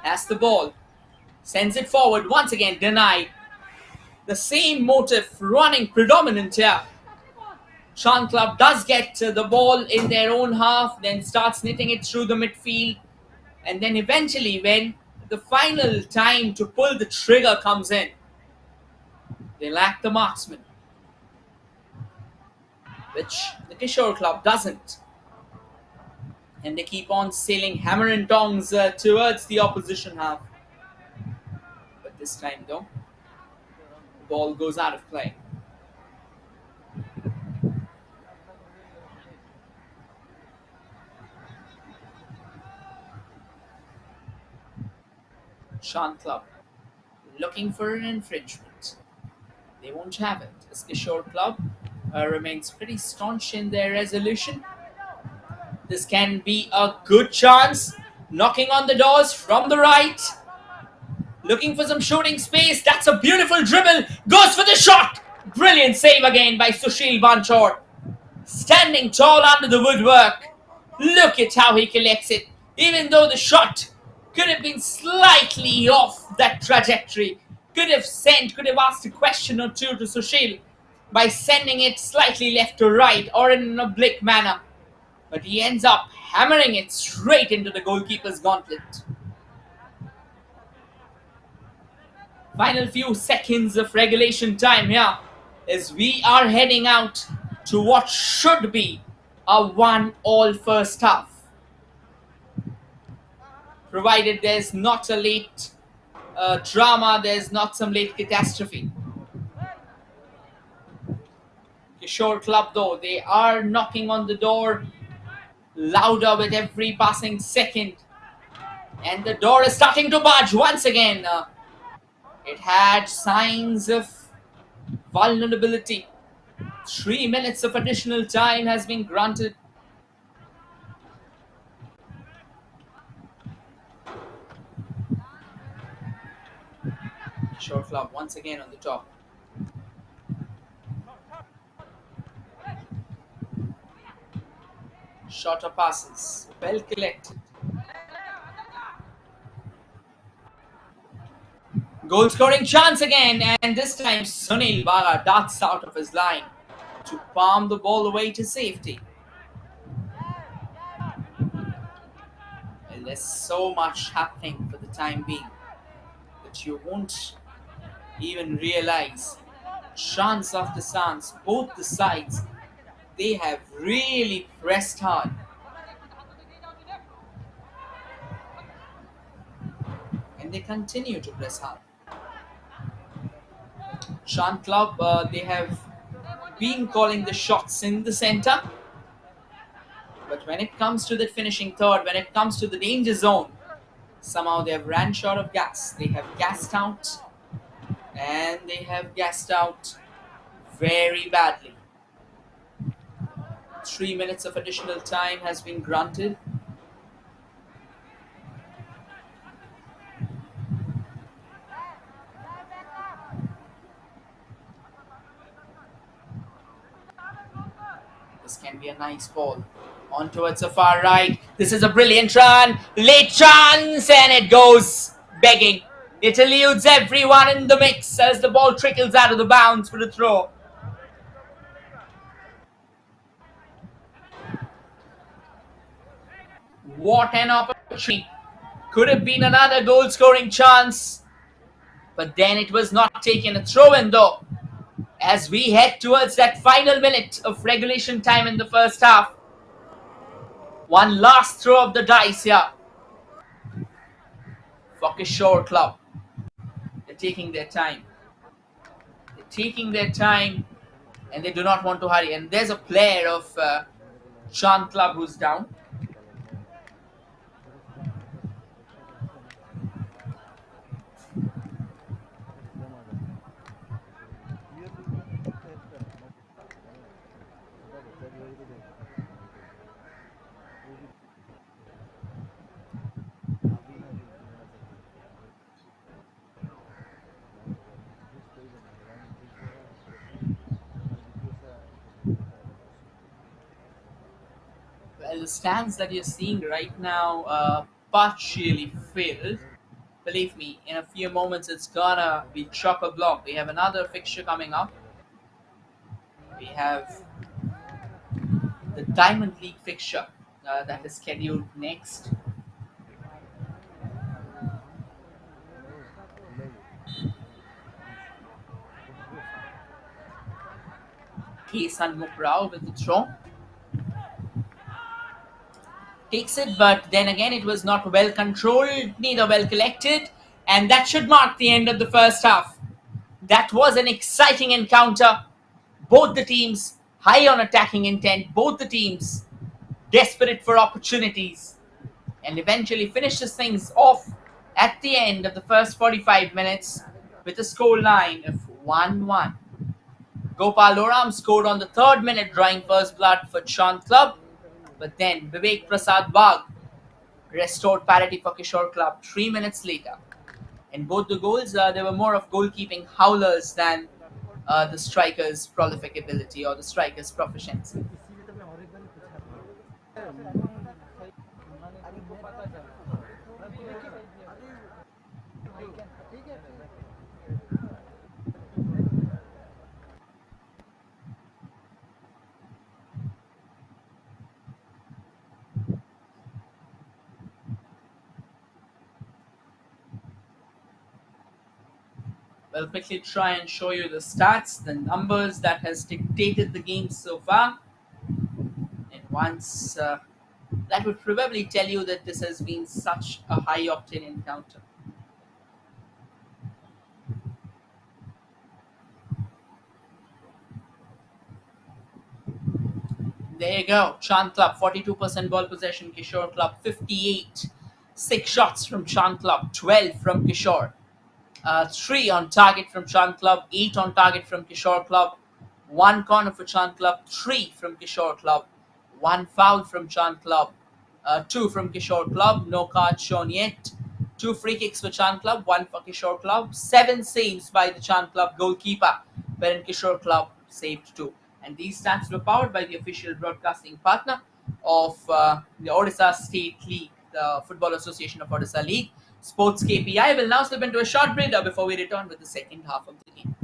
Has the ball, sends it forward, once again denied. The same motive running predominant here. Chand Club does get the ball in their own half, then starts knitting it through the midfield, and then eventually, when the final time to pull the trigger comes in, they lack the marksman, which the Kishore Club doesn't. And they keep on sailing hammer and tongs towards the opposition half. But this time, though, the ball goes out of play. Chand Club looking for an infringement. They won't have it, as Kishore Club remains pretty staunch in their resolution. This can be a good chance. Knocking on the doors from the right. Looking for some shooting space. That's a beautiful dribble. Goes for the shot. Brilliant save again by Sushil Banchor. Standing tall under the woodwork. Look at how he collects it. Even though the shot could have been slightly off that trajectory. Could have asked a question or two to Sushil by sending it slightly left to right or in an oblique manner. But he ends up hammering it straight into the goalkeeper's gauntlet. Final few seconds of regulation time here as we are heading out to what should be a 1-all first half. Provided there's not a late drama, there's not some late catastrophe. Kishore Club, though, they are knocking on the door louder with every passing second. And the door is starting to budge once again. It had signs of vulnerability. 3 minutes of additional time has been granted. Kishore Club once again on the top. Shorter passes, well collected. Goal scoring chance again, and this time Sunil Baga darts out of his line to palm the ball away to safety. And there's so much happening for the time being that you won't even realize. Chance after chance, both the sides, they have really pressed hard. And they continue to press hard. Chand Club, they have been calling the shots in the center. But when it comes to the finishing third, when it comes to the danger zone, somehow they have ran short of gas. They have gassed out. And they have gassed out very badly. 3 minutes of additional time has been granted. This can be a nice ball. On towards the far right. This is a brilliant run. Late chance, and it goes begging. It eludes everyone in the mix as the ball trickles out of the bounds for the throw. What an opportunity. Could have been another goal scoring chance. But then it was not taken. A throw in though. As we head towards that final minute of regulation time in the first half. One last throw of the dice here for Kishore Club. They're taking their time. They're taking their time and they do not want to hurry. And there's a player of Chand Club who's down. the stands that you're seeing right now partially filled. Believe me, in a few moments it's gonna be chock a block. We have another fixture coming up. We have the Diamond League fixture that is scheduled next. Kesan Mukrao with the throw. Takes it, but then again, it was not well controlled, neither well collected, and that should mark the end of the first half. That was an exciting encounter. Both the teams high on attacking intent, both the teams desperate for opportunities, and eventually finishes things off at the end of the first 45 minutes with a score line of 1-1. Gopal Oram scored on the third minute, drawing first blood for Chand Club, but then Vivek Prasad Bagh restored parity for Kishore Club 3 minutes later. In both the goals, there were more of goalkeeping howlers than the striker's prolific ability or the striker's proficiency. We'll quickly try and show you the stats, the numbers that has dictated the game so far. And once that would probably tell you that this has been such a high octane encounter. There you go. Chand Club 42% ball possession, Kishore Club 58. 6 shots from Chand Club, 12 from Kishore. 3 on target from Chand Club, 8 on target from Kishore Club, 1 corner for Chand Club, 3 from Kishore Club, 1 foul from Chand Club, 2 from Kishore Club, no card shown yet. 2 free kicks for Chand Club, 1 for Kishore Club, 7 saves by the Chand Club goalkeeper, wherein Kishore Club saved 2. And these stats were powered by the official broadcasting partner of the Odisha State League, the Football Association of Odisha League, Sports KPI. Will now slip into a short breather before we return with the second half of the game.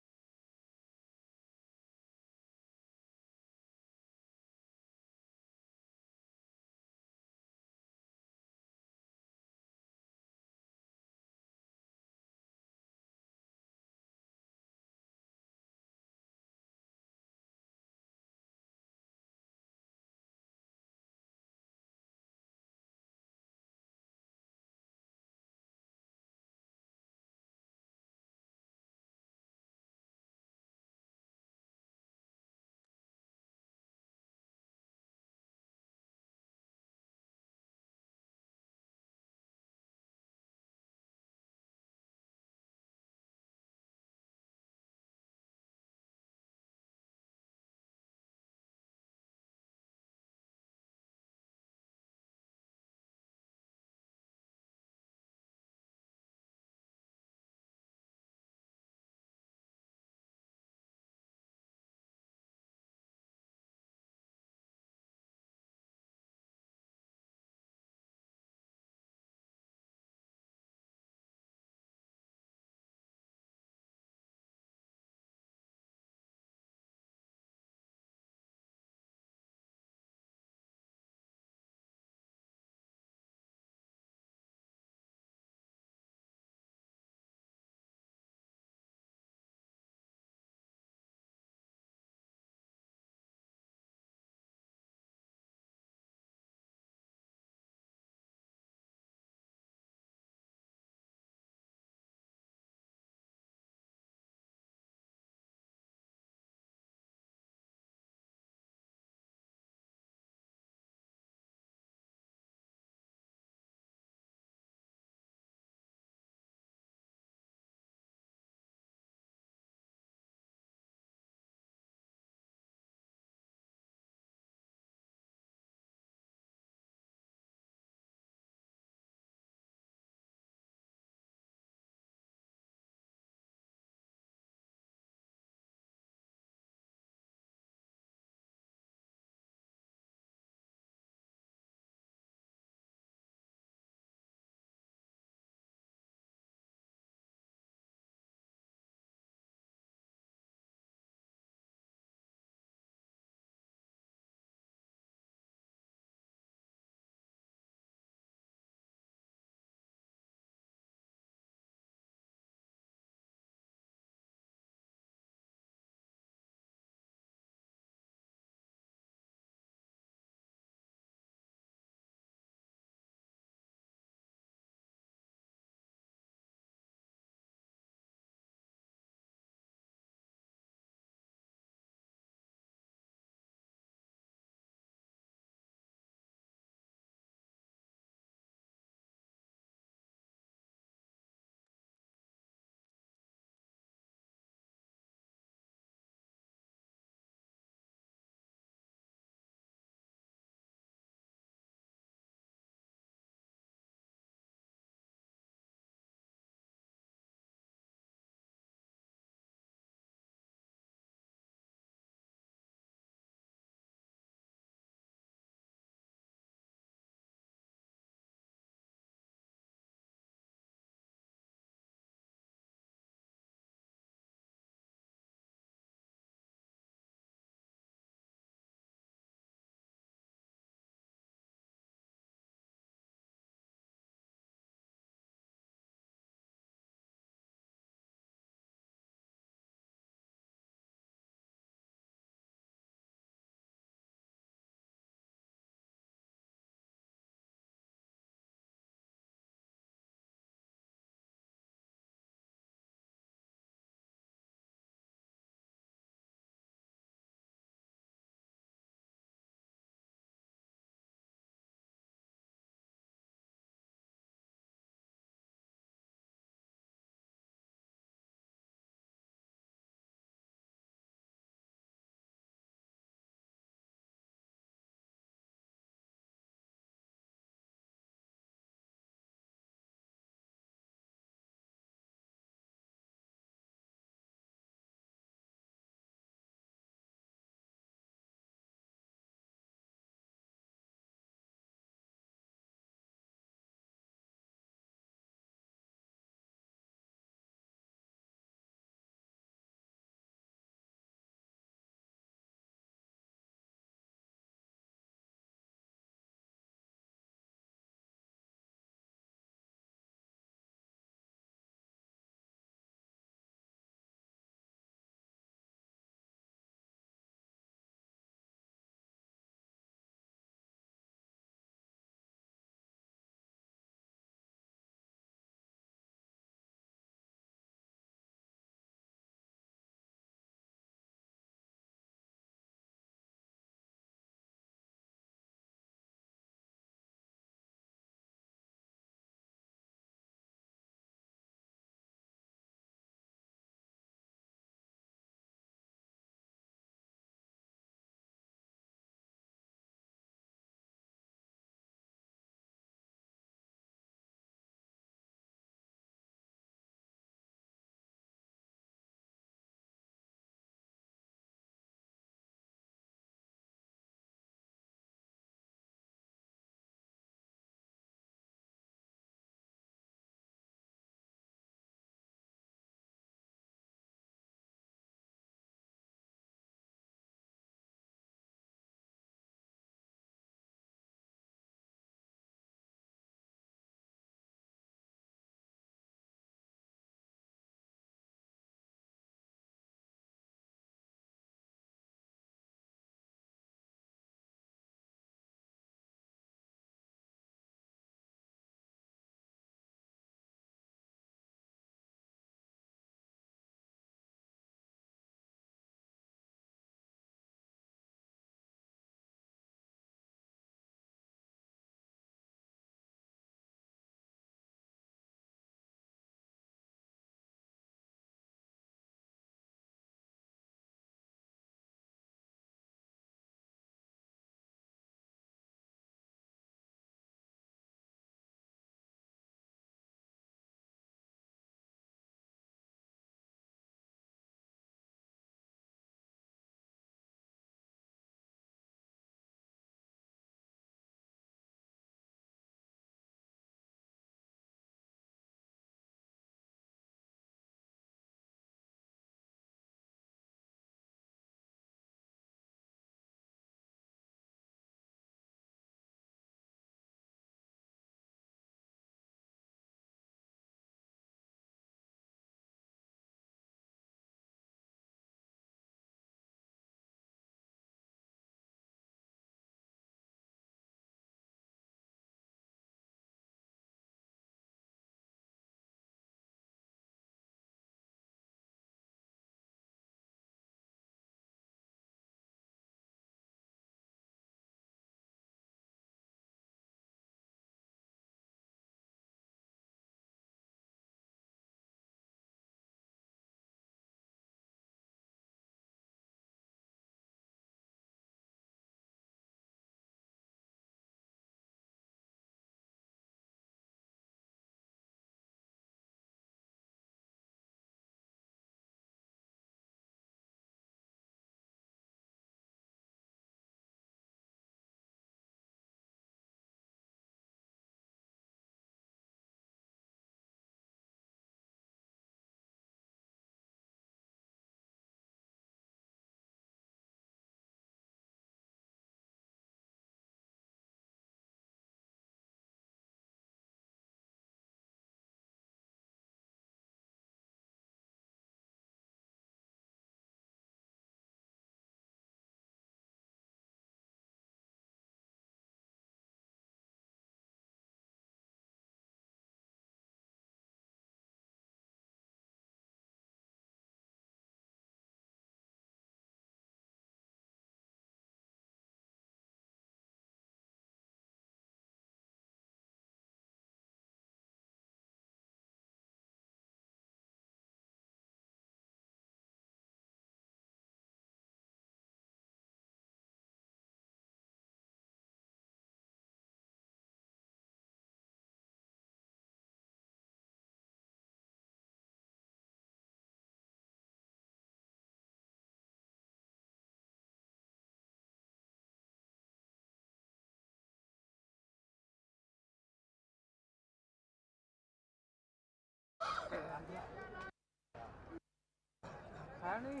खाया नहीं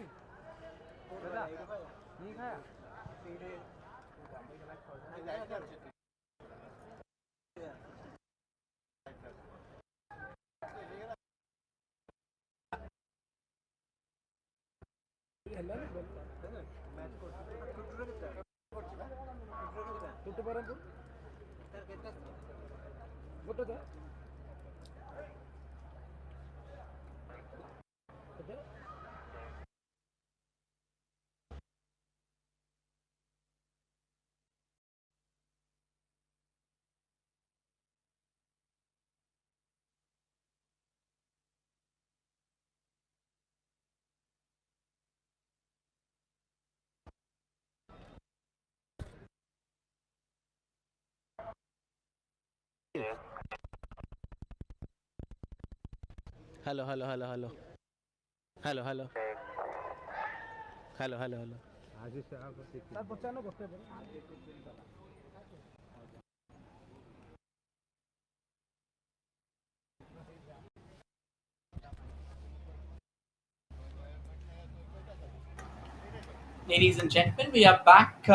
दादा नहीं खाया ଗୋଟେ hello hello hello hello hello hello hello hello hello आज से आप पचानो करते Ladies and gentlemen, we are back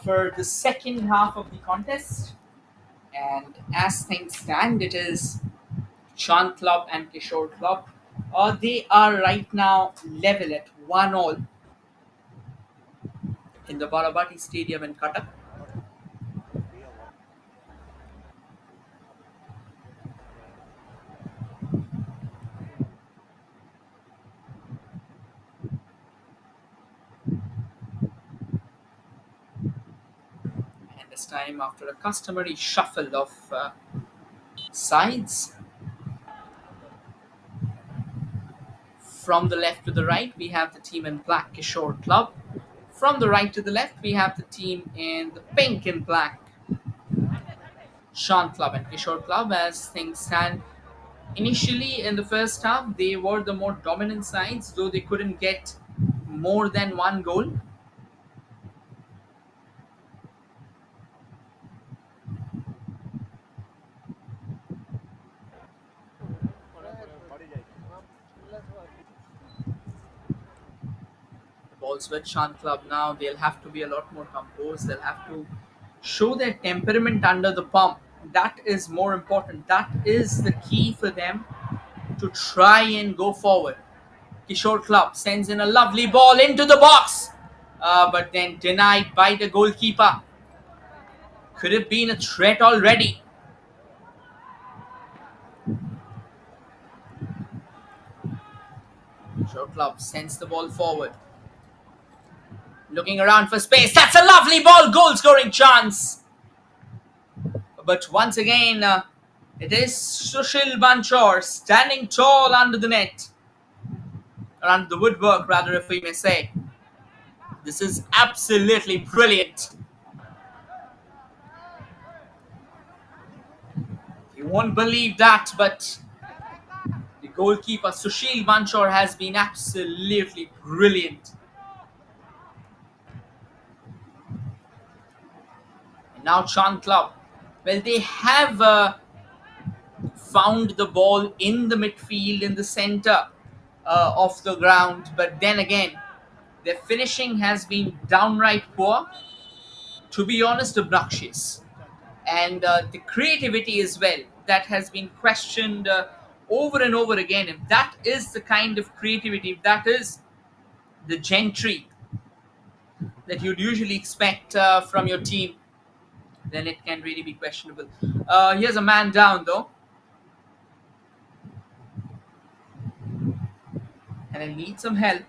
for the second half of the contest. And as things stand, it is Chand Club and Kishore Club. They are right now level at 1-all in the Barabati Stadium in Cuttack. And this time, after a customary shuffle of sides, from the left to the right, we have the team in black, Kishore Club. From the right to the left, we have the team in the pink and black, Chand Club and Kishore Club. As things stand, initially in the first half, they were the more dominant sides, though they couldn't get more than one goal. The balls with Chand Club now, they'll have to be a lot more composed. They'll have to show their temperament under the pump. That is more important. That is the key for them to try and go forward. Kishore Club sends in a lovely ball into the box, but then denied by the goalkeeper. Could have been a threat already. Kishore Club sends the ball forward. Looking around for space. That's a lovely ball. Goal scoring chance. But once again, it is Sushil Banchor standing tall under the net. Or under the woodwork, rather, if we may say. This is absolutely brilliant. You won't believe that, but the goalkeeper Sushil Banchor has been absolutely brilliant. And now Chand Club. Well, they have found the ball in the midfield, in the center of the ground, but then again, their finishing has been downright poor. To be honest, obnoxious. And the creativity as well, that has been questioned over and over again. If that is the kind of creativity, if that is the gentry that you'd usually expect from your team, then it can really be questionable. Here's a man down though, and I need some help.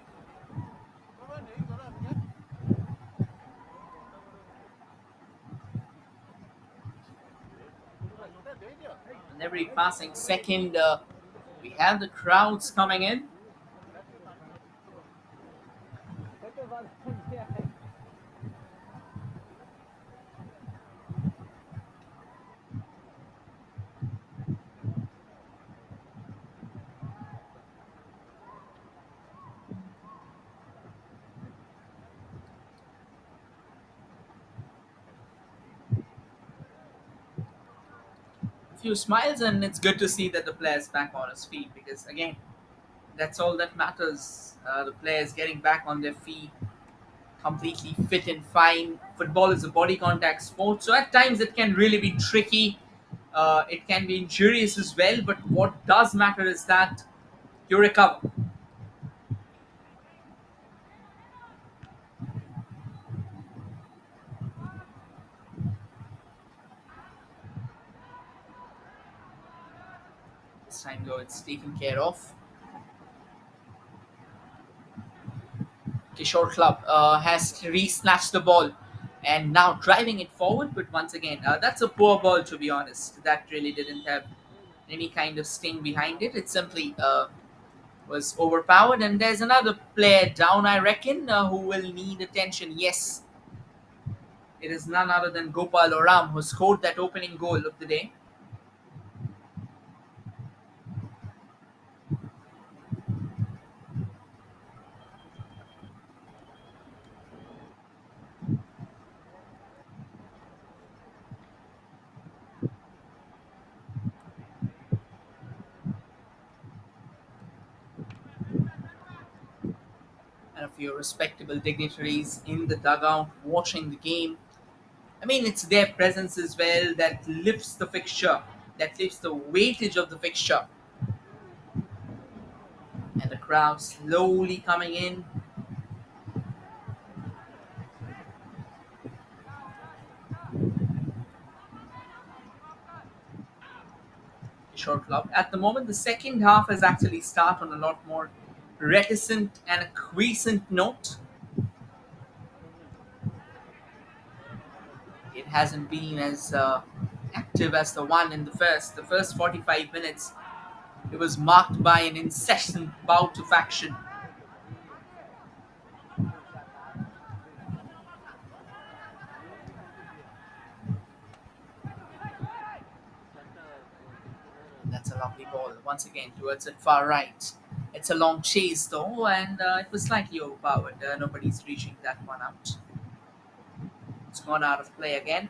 And every passing second, we have the crowds coming in. A few smiles, and it's good to see that the player's back on his feet because, again, That's all that matters. The players getting back on their feet, completely fit and fine. Football is a body contact sport, so at times it can really be tricky. It can be injurious as well, but what does matter is that you recover. This time, though, it's taken care of. Kishore Club has re-snatched the ball and now driving it forward. But once again, that's a poor ball, to be honest. That really didn't have any kind of sting behind it. It simply was overpowered. And there's another player down, I reckon, who will need attention. Yes, it is none other than Gopal Oram who scored that opening goal of the day. And a few respectable dignitaries in the dugout watching the game. I mean, it's their presence as well that lifts the fixture, that lifts the weightage of the fixture. And the crowd slowly coming in. Kishore Club. At the moment, the second half has actually started on a lot more reticent and a quiescent note. It hasn't been as active as the one in the first. The first 45 minutes, it was marked by an incessant bout of action. That's a lovely ball. Once again, towards the far right. It's a long chase though, and it was slightly overpowered. Nobody's reaching that one out. It's gone out of play again.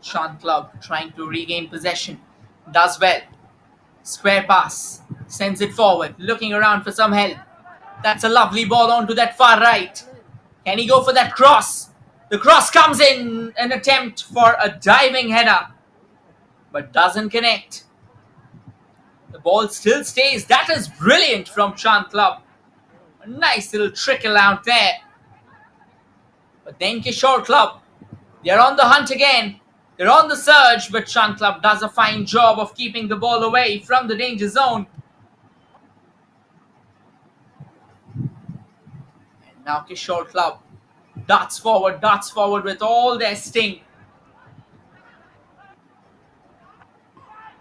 Chand Club trying to regain possession. Does well. Square pass. Sends it forward. Looking around for some help. That's a lovely ball onto that far right. Can he go for that cross? The cross comes in. An attempt for a diving header. But doesn't connect. The ball still stays. That is brilliant from Chand Club. A nice little trickle out there. But then Kishore Club. They're on the hunt again. They're on the surge, but Chand Club does a fine job of keeping the ball away from the danger zone. And now Kishore Club darts forward with all their sting.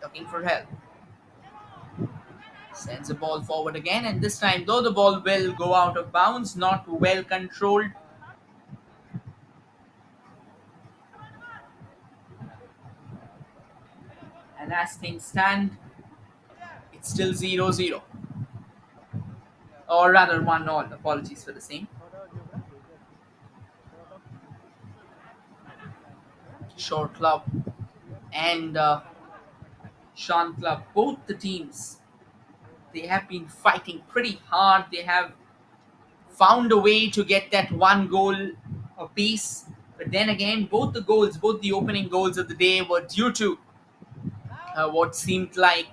Looking for help. Sends the ball forward again, and this time, though the ball will go out of bounds, not well controlled. And as things stand, it's still 0-0. Or rather 1-0. Apologies for the same. Shore Club and Shan Club, both the teams, they have been fighting pretty hard. They have found a way to get that one goal apiece. But then again, both the goals, both the opening goals of the day were due to what seemed like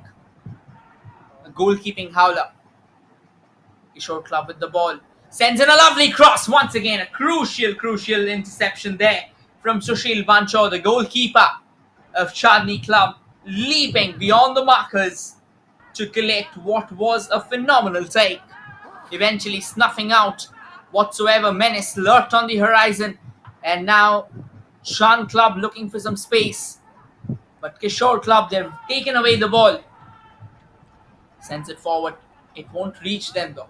a goalkeeping howler. Kishore Club with the ball. Sends in a lovely cross. Once again, a crucial interception there from Sushil Bancho, the goalkeeper of Chandni Club, leaping beyond the markers to collect what was a phenomenal take, eventually snuffing out whatsoever menace lurked on the horizon. And now Shan Club looking for some space. But Kishore Club, they've taken away the ball. Sends it forward. It won't reach them though.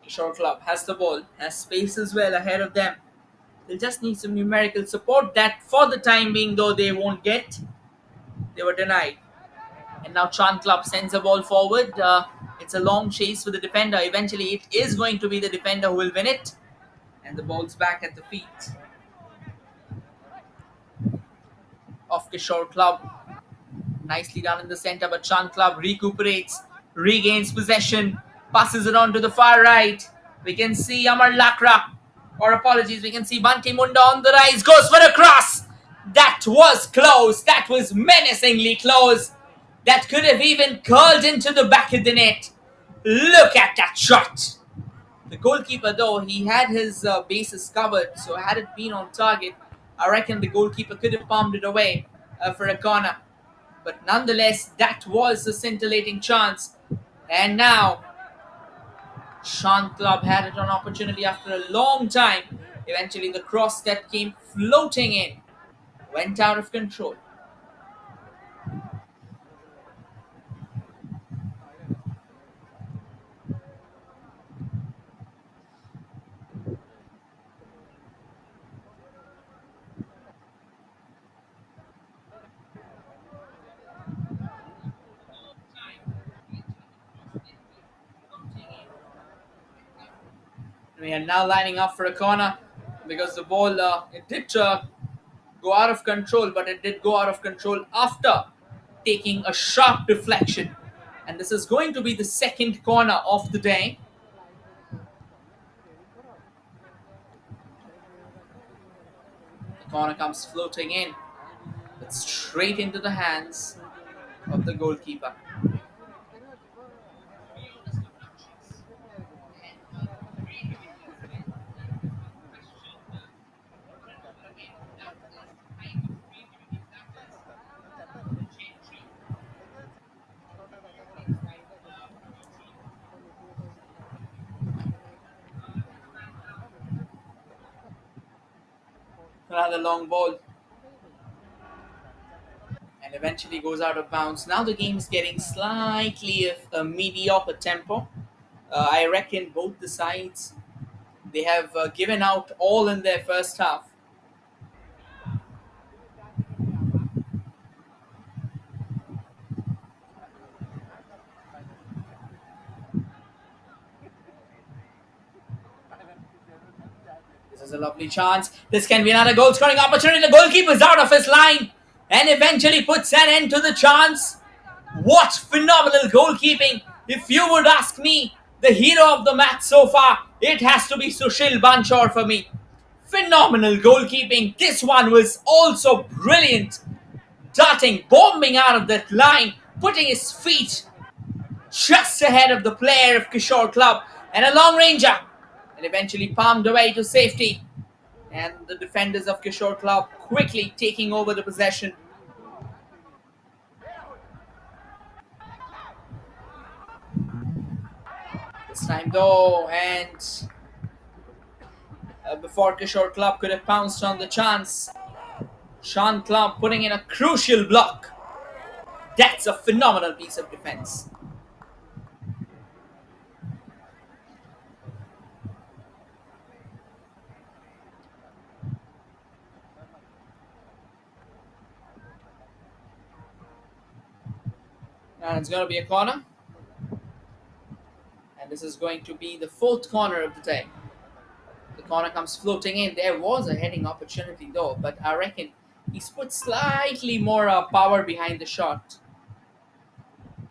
Kishore Club has the ball, has space as well ahead of them. They'll just need some numerical support that, for the time being, though, they won't get. They were denied. And now Chand Club sends a ball forward. It's a long chase for the defender. Eventually, it is going to be the defender who will win it. And the ball's back at the feet of Kishore Club. Nicely done in the center, but Chand Club recuperates, regains possession, passes it on to the far right. We can see Amar Lakra, or apologies, we can see Banti Munda on the rise, goes for a cross. That was close. That was menacingly close. That could have even curled into the back of the net. Look at that shot. The goalkeeper, though, he had his bases covered, so had it been on target, I reckon the goalkeeper could have palmed it away for a corner. But nonetheless, that was a scintillating chance. And now, Chand Club had it on opportunity after a long time. Eventually, the cross that came floating in went out of control. We are now lining up for a corner because the ball, it did go out of control, but it did go out of control after taking a sharp deflection. And this is going to be the second corner of the day. The corner comes floating in, but straight into the hands of the goalkeeper. Another long ball, and eventually goes out of bounds. Now the game is getting slightly of a mediocre tempo. I reckon both the sides, they have given out all in their first half. This is a lovely chance. This can be another goal scoring opportunity. The goalkeeper is out of his line and eventually puts an end to the chance. What phenomenal goalkeeping! If you would ask me, the hero of the match so far, it has to be Sushil Banchor for me. Phenomenal goalkeeping. This one was also brilliant. Darting, bombing out of that line, putting his feet just ahead of the player of Kishore Club, and a long ranger, and eventually palmed away to safety. And the defenders of Kishore Club quickly taking over the possession. This time though, and before Kishore Club could have pounced on the chance, Chand Club putting in a crucial block. That's a phenomenal piece of defense. And it's going to be a corner. And this is going to be the fourth corner of the day. The corner comes floating in. There was a heading opportunity though, but I reckon he's put slightly more power behind the shot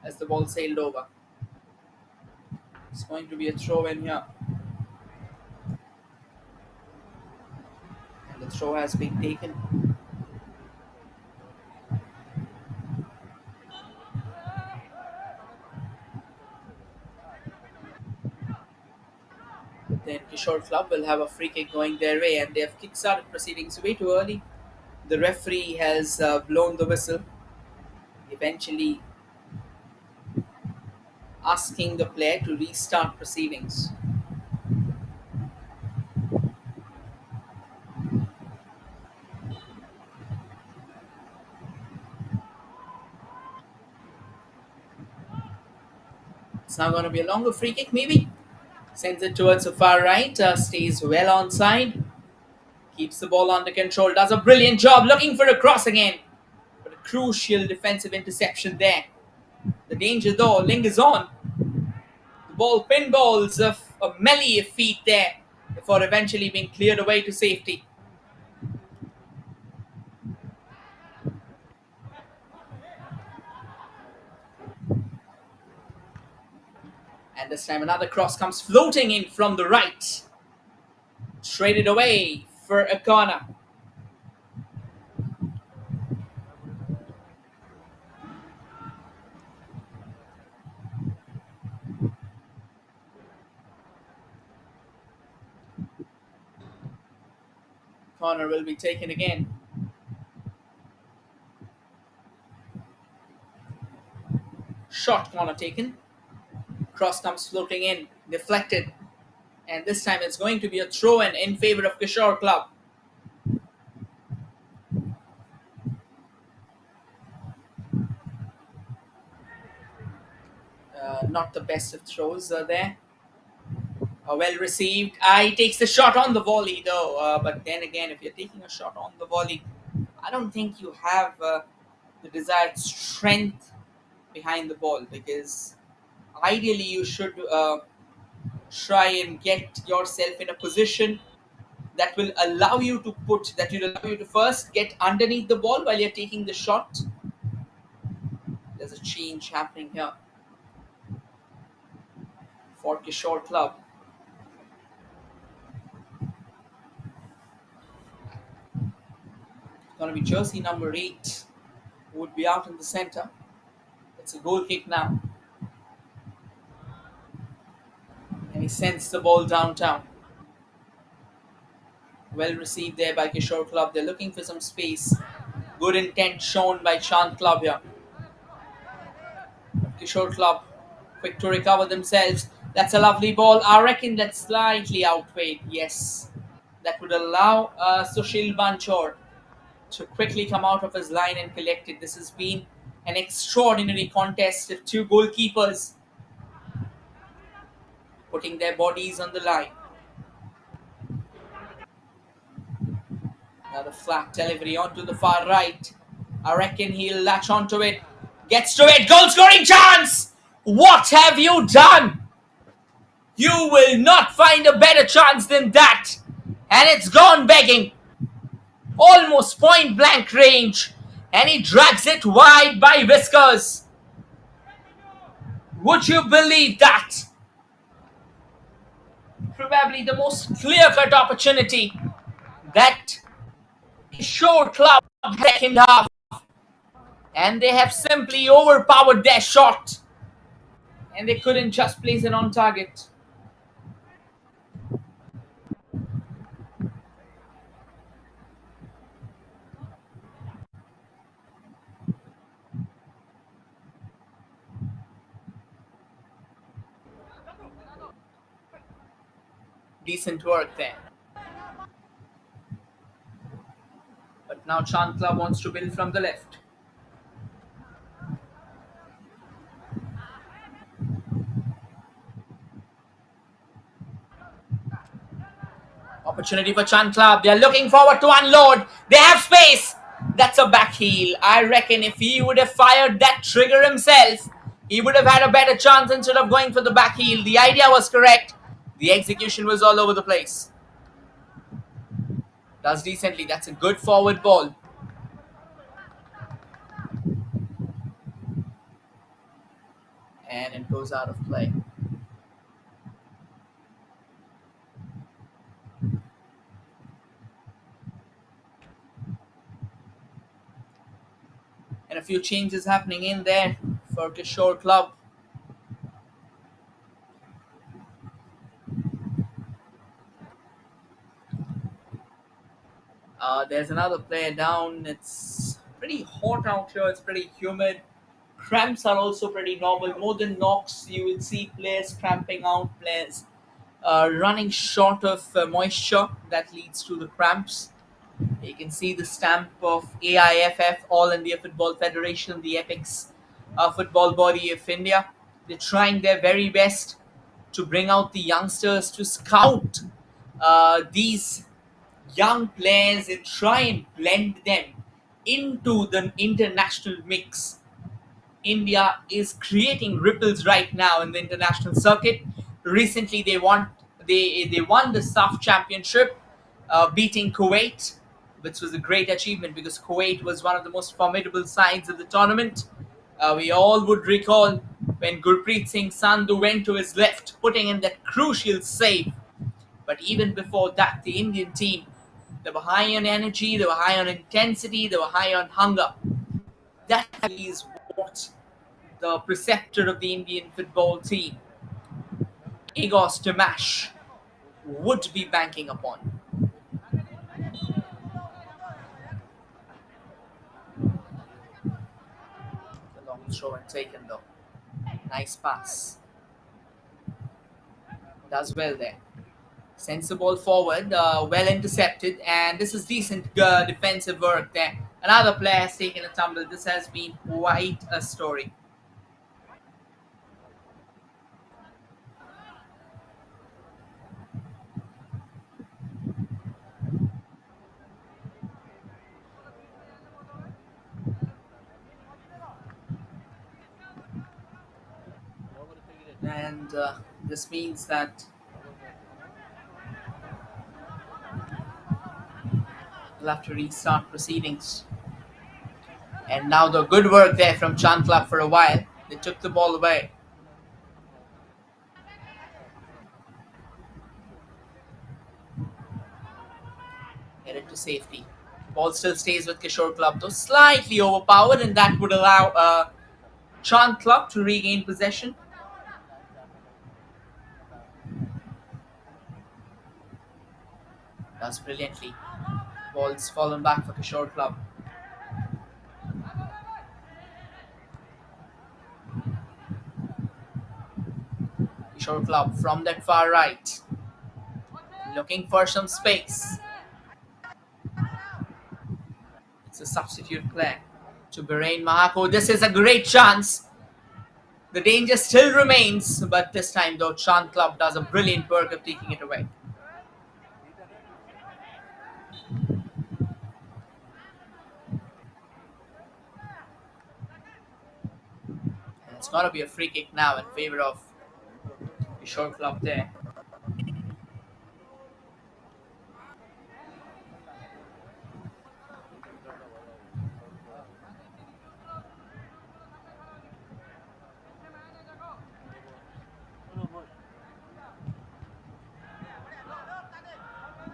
as the ball sailed over. It's going to be a throw in here. And the throw has been taken. Then Kishore Club will have a free kick going their way, and they have kick-started proceedings way too early. The referee has blown the whistle, eventually asking the player to restart proceedings. It's now going to be a longer free kick, maybe. Sends it towards the far right, stays well onside. Keeps the ball under control. Does a brilliant job looking for a cross again. But a crucial defensive interception there. The danger though lingers on. The ball pinballs a melee feet there before eventually being cleared away to safety. And this time another cross comes floating in from the right. Traded away for a corner. Corner will be taken again. Short corner taken. Cross comes floating in, deflected. And this time it's going to be a throw in favor of Kishore Club. Not the best of throws there. Well received. He takes the shot on the volley though. But then again, if you're taking a shot on the volley, I don't think you have the desired strength behind the ball, because ideally you should try and get yourself in a position that will allow you to first get underneath the ball while you're taking the shot. There's a change happening here for Kishore Club. It's going to be jersey number 8 who would be out in the center. It's a goal kick now. And he sends the ball downtown. Well received there by Kishore Club. They're looking for some space. Good intent shown by Chand Club here. Kishore Club quick to recover themselves. That's a lovely ball. I reckon that's slightly outweighed. Yes. That would allow Sushil Banchor to quickly come out of his line and collect it. This has been an extraordinary contest of two goalkeepers putting their bodies on the line. Another flat delivery onto the far right. I reckon he'll latch onto it. Gets to it. Goal scoring chance! What have you done? You will not find a better chance than that. And it's gone begging. Almost point blank range. And he drags it wide by whiskers. Would you believe that? Probably the most clear-cut opportunity that Kishore Club had second half. And they have simply overpowered their shot. And they couldn't just place it on target. Decent work there. But now Chand Club wants to build from the left. Opportunity for Chand Club. They are looking forward to unload. They have space. That's a back heel. I reckon if he would have fired that trigger himself, he would have had a better chance instead of going for the back heel. The idea was correct. The execution was all over the place. Does decently. That's a good forward ball. And it goes out of play. And a few changes happening in there for Kishore Club. There's another player down. It's pretty hot out here. It's pretty humid. Cramps are also pretty normal. More than knocks, you would see players cramping out, players running short of moisture. That leads to the cramps. You can see the stamp of AIFF, All India Football Federation, the apex football body of India. They're trying their very best to bring out the youngsters, to scout these young players and try and blend them into the international mix. India is creating ripples right now in the international circuit. Recently, they won the SAF Championship, beating Kuwait, which was a great achievement because Kuwait was one of the most formidable sides of the tournament. We all would recall when Gurpreet Singh Sandhu went to his left, putting in that crucial save. But even before that, the Indian team, they were high on energy, they were high on intensity, they were high on hunger. That is what the preceptor of the Indian football team, Igor Stamash, would be banking upon. The long throw and taken though. Nice pass. Does well there. Sends the ball forward, well intercepted, and this is decent defensive work there. Another player has taken a tumble. This has been quite a story. And this means that we'll have to restart proceedings. And now the good work there from Chand Club for a while. They took the ball away. Headed to safety. Ball still stays with Kishore Club, though slightly overpowered, and that would allow Chand Club to regain possession. Does brilliantly. Ball's fallen back for Kishore Club. Kishore Club from that far right, looking for some space. It's a substitute player to Birain Mahako. This is a great chance. The danger still remains, but this time though, Chand Club does a brilliant work of taking it away. And it's gonna be a free kick now in favor of Kishore Club there.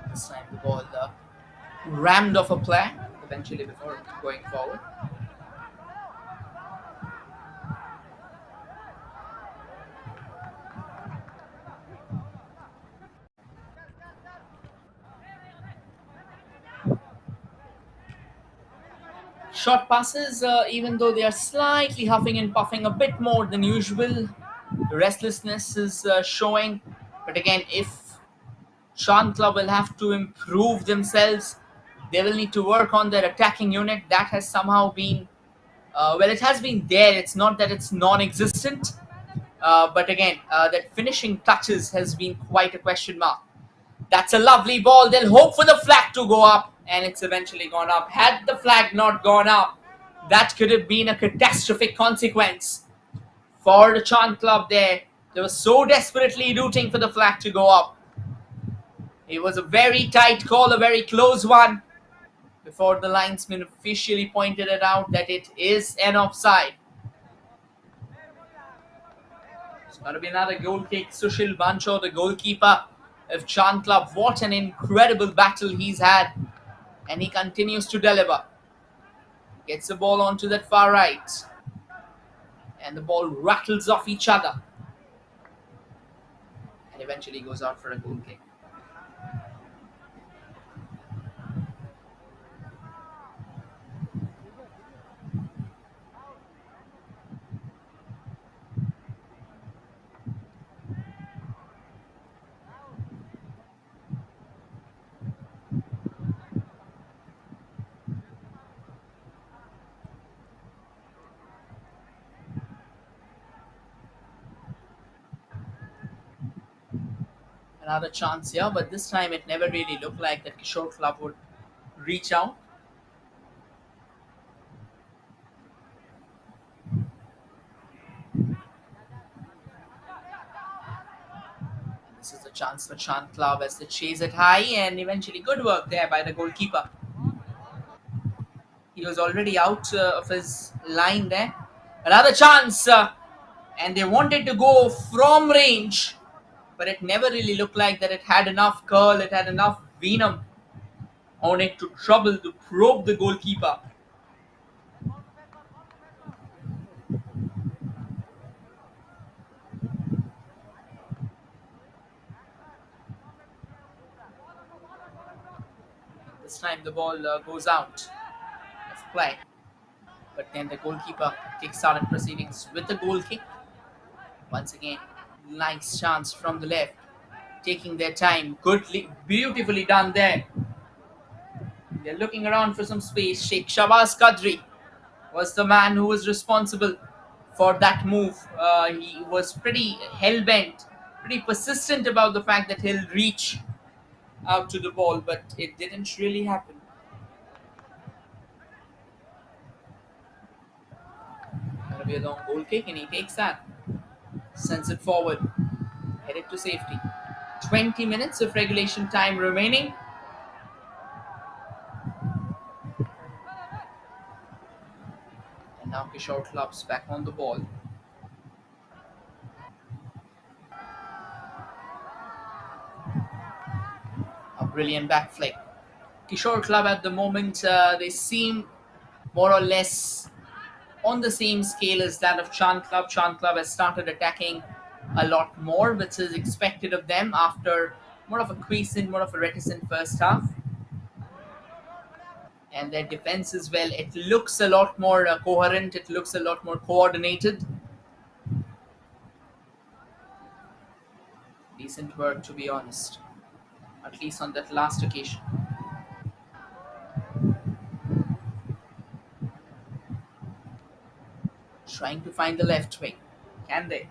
This time the ball rammed off a player eventually before going forward. Short passes, even though they are slightly huffing and puffing a bit more than usual, the restlessness is showing. But again, if Chand Club will have to improve themselves, they will need to work on their attacking unit. That has somehow been, it has been there. It's not that it's non-existent, but again, that finishing touches has been quite a question mark. That's a lovely ball. They'll hope for the flag to go up, and it's eventually gone up. Had the flag not gone up, that could have been a catastrophic consequence for the Chand Club there. They were so desperately rooting for the flag to go up. It was a very tight call, a very close one, before the linesman officially pointed it out that it is an offside. It's going to be another goal kick. Sushil Bancho, the goalkeeper of Chand Club. What an incredible battle he's had. And he continues to deliver. Gets the ball onto that far right. And the ball rattles off each other. And eventually goes out for a goal kick. Another chance here, but this time it never really looked like that Kishore Club would reach out. This is a chance for Chand Club as they chase it high, and eventually good work there by the goalkeeper. He was already out of his line there. Another chance, and they wanted to go from range, but it never really looked like that it had enough curl, it had enough venom on it to trouble, to probe the goalkeeper. This time the ball goes out of play, but then the goalkeeper takes out proceedings with the goal kick. Once again, nice chance from the left, taking their time, beautifully done there. They're looking around for some space. Sheikh Shabazz Qadri was the man who was responsible for that move. He was pretty hell bent, pretty persistent about the fact that he'll reach out to the ball, but it didn't really happen. Gonna be a long goal kick, and he takes that, sends it forward, headed to safety. 20 minutes of regulation time remaining. And now Kishore Club's back on the ball. A brilliant back flick. Kishore Club at the moment, they seem more or less on the same scale as that of Chand Club. Chand Club has started attacking a lot more, which is expected of them after more of a quiescent, more of a reticent first half. And their defense as well, it looks a lot more coherent, it looks a lot more coordinated. Decent work, to be honest, at least on that last occasion. Trying to find the left wing. Can they?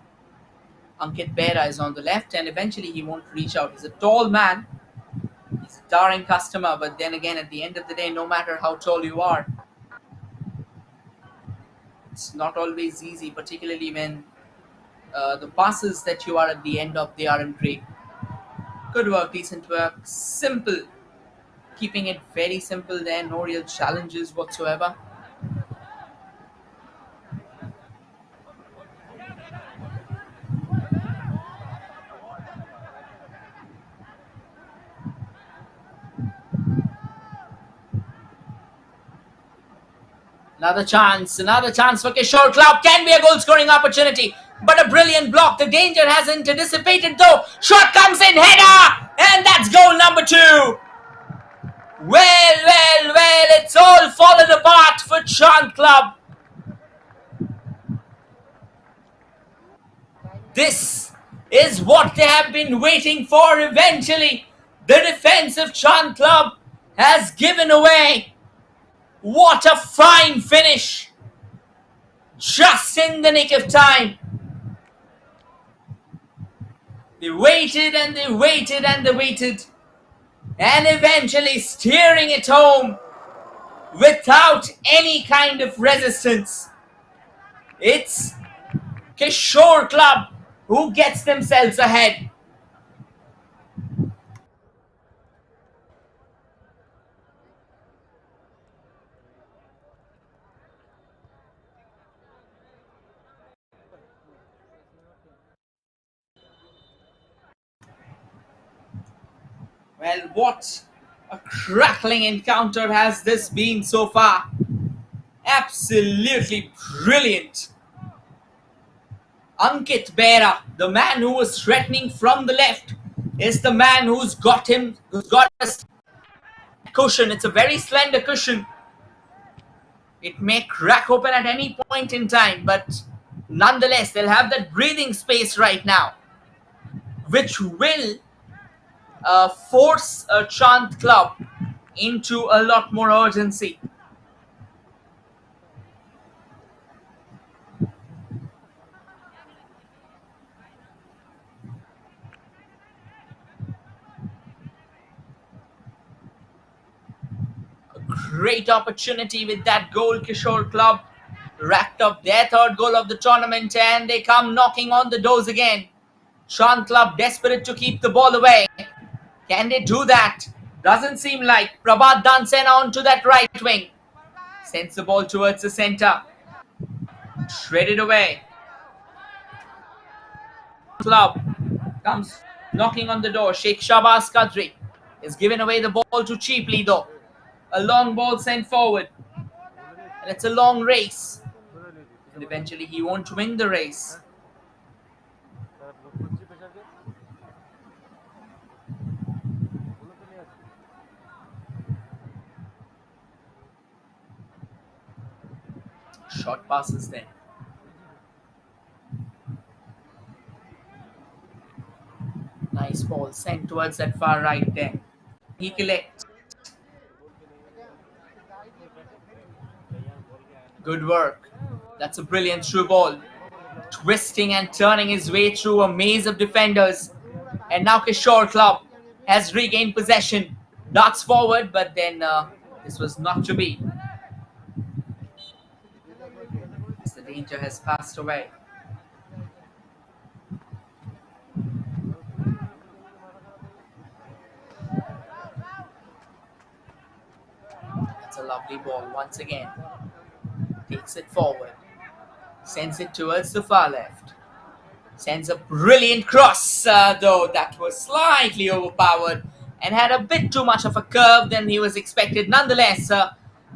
Ankit Bera is on the left, and eventually he won't reach out. He's a tall man. He's a darling customer, but then again, at the end of the day, no matter how tall you are, it's not always easy, particularly when the passes that you are at the end of, they aren't great. Good work, decent work, simple. Keeping it very simple there, no real challenges whatsoever. Another chance for Kishore Club. Can be a goal scoring opportunity, but a brilliant block. The danger hasn't dissipated though. Shot comes in, header, and that's goal number 2. Well, it's all fallen apart for Chand Club. This is what they have been waiting for eventually. The defense of Chand Club has given away. What a fine finish. Just in the nick of time. They waited and they waited and they waited. And eventually steering it home without any kind of resistance. It's Kishore Club who gets themselves ahead. Well, what a crackling encounter has this been so far. Absolutely brilliant. Ankit Bera, the man who was threatening from the left, is the man who's got us cushion. It's a very slender cushion. It may crack open at any point in time, but nonetheless, they'll have that breathing space right now, which will force a Chand Club into a lot more urgency. Great opportunity with that goal. Kishore Club racked up their third goal of the tournament and they come knocking on the doors again. Chand Club desperate to keep the ball away. Can they do that? Doesn't seem like. Prabhat Dansena onto that right wing. Sends the ball towards the centre. Shredded away. Club comes knocking on the door. Sheikh Shabazz Qadri is giving away the ball too cheaply though. A long ball sent forward. And it's a long race. And eventually he won't win the race. Short passes then. Nice ball sent towards that far right there. He collects. Good work. That's a brilliant through ball. Twisting and turning his way through a maze of defenders. And now Kishore Club has regained possession. Darts forward, but then this was not to be. The danger has passed away. That's a lovely ball once again. Takes it forward. Sends it towards the far left. Sends a brilliant cross, though that was slightly overpowered and had a bit too much of a curve than he was expected. Nonetheless,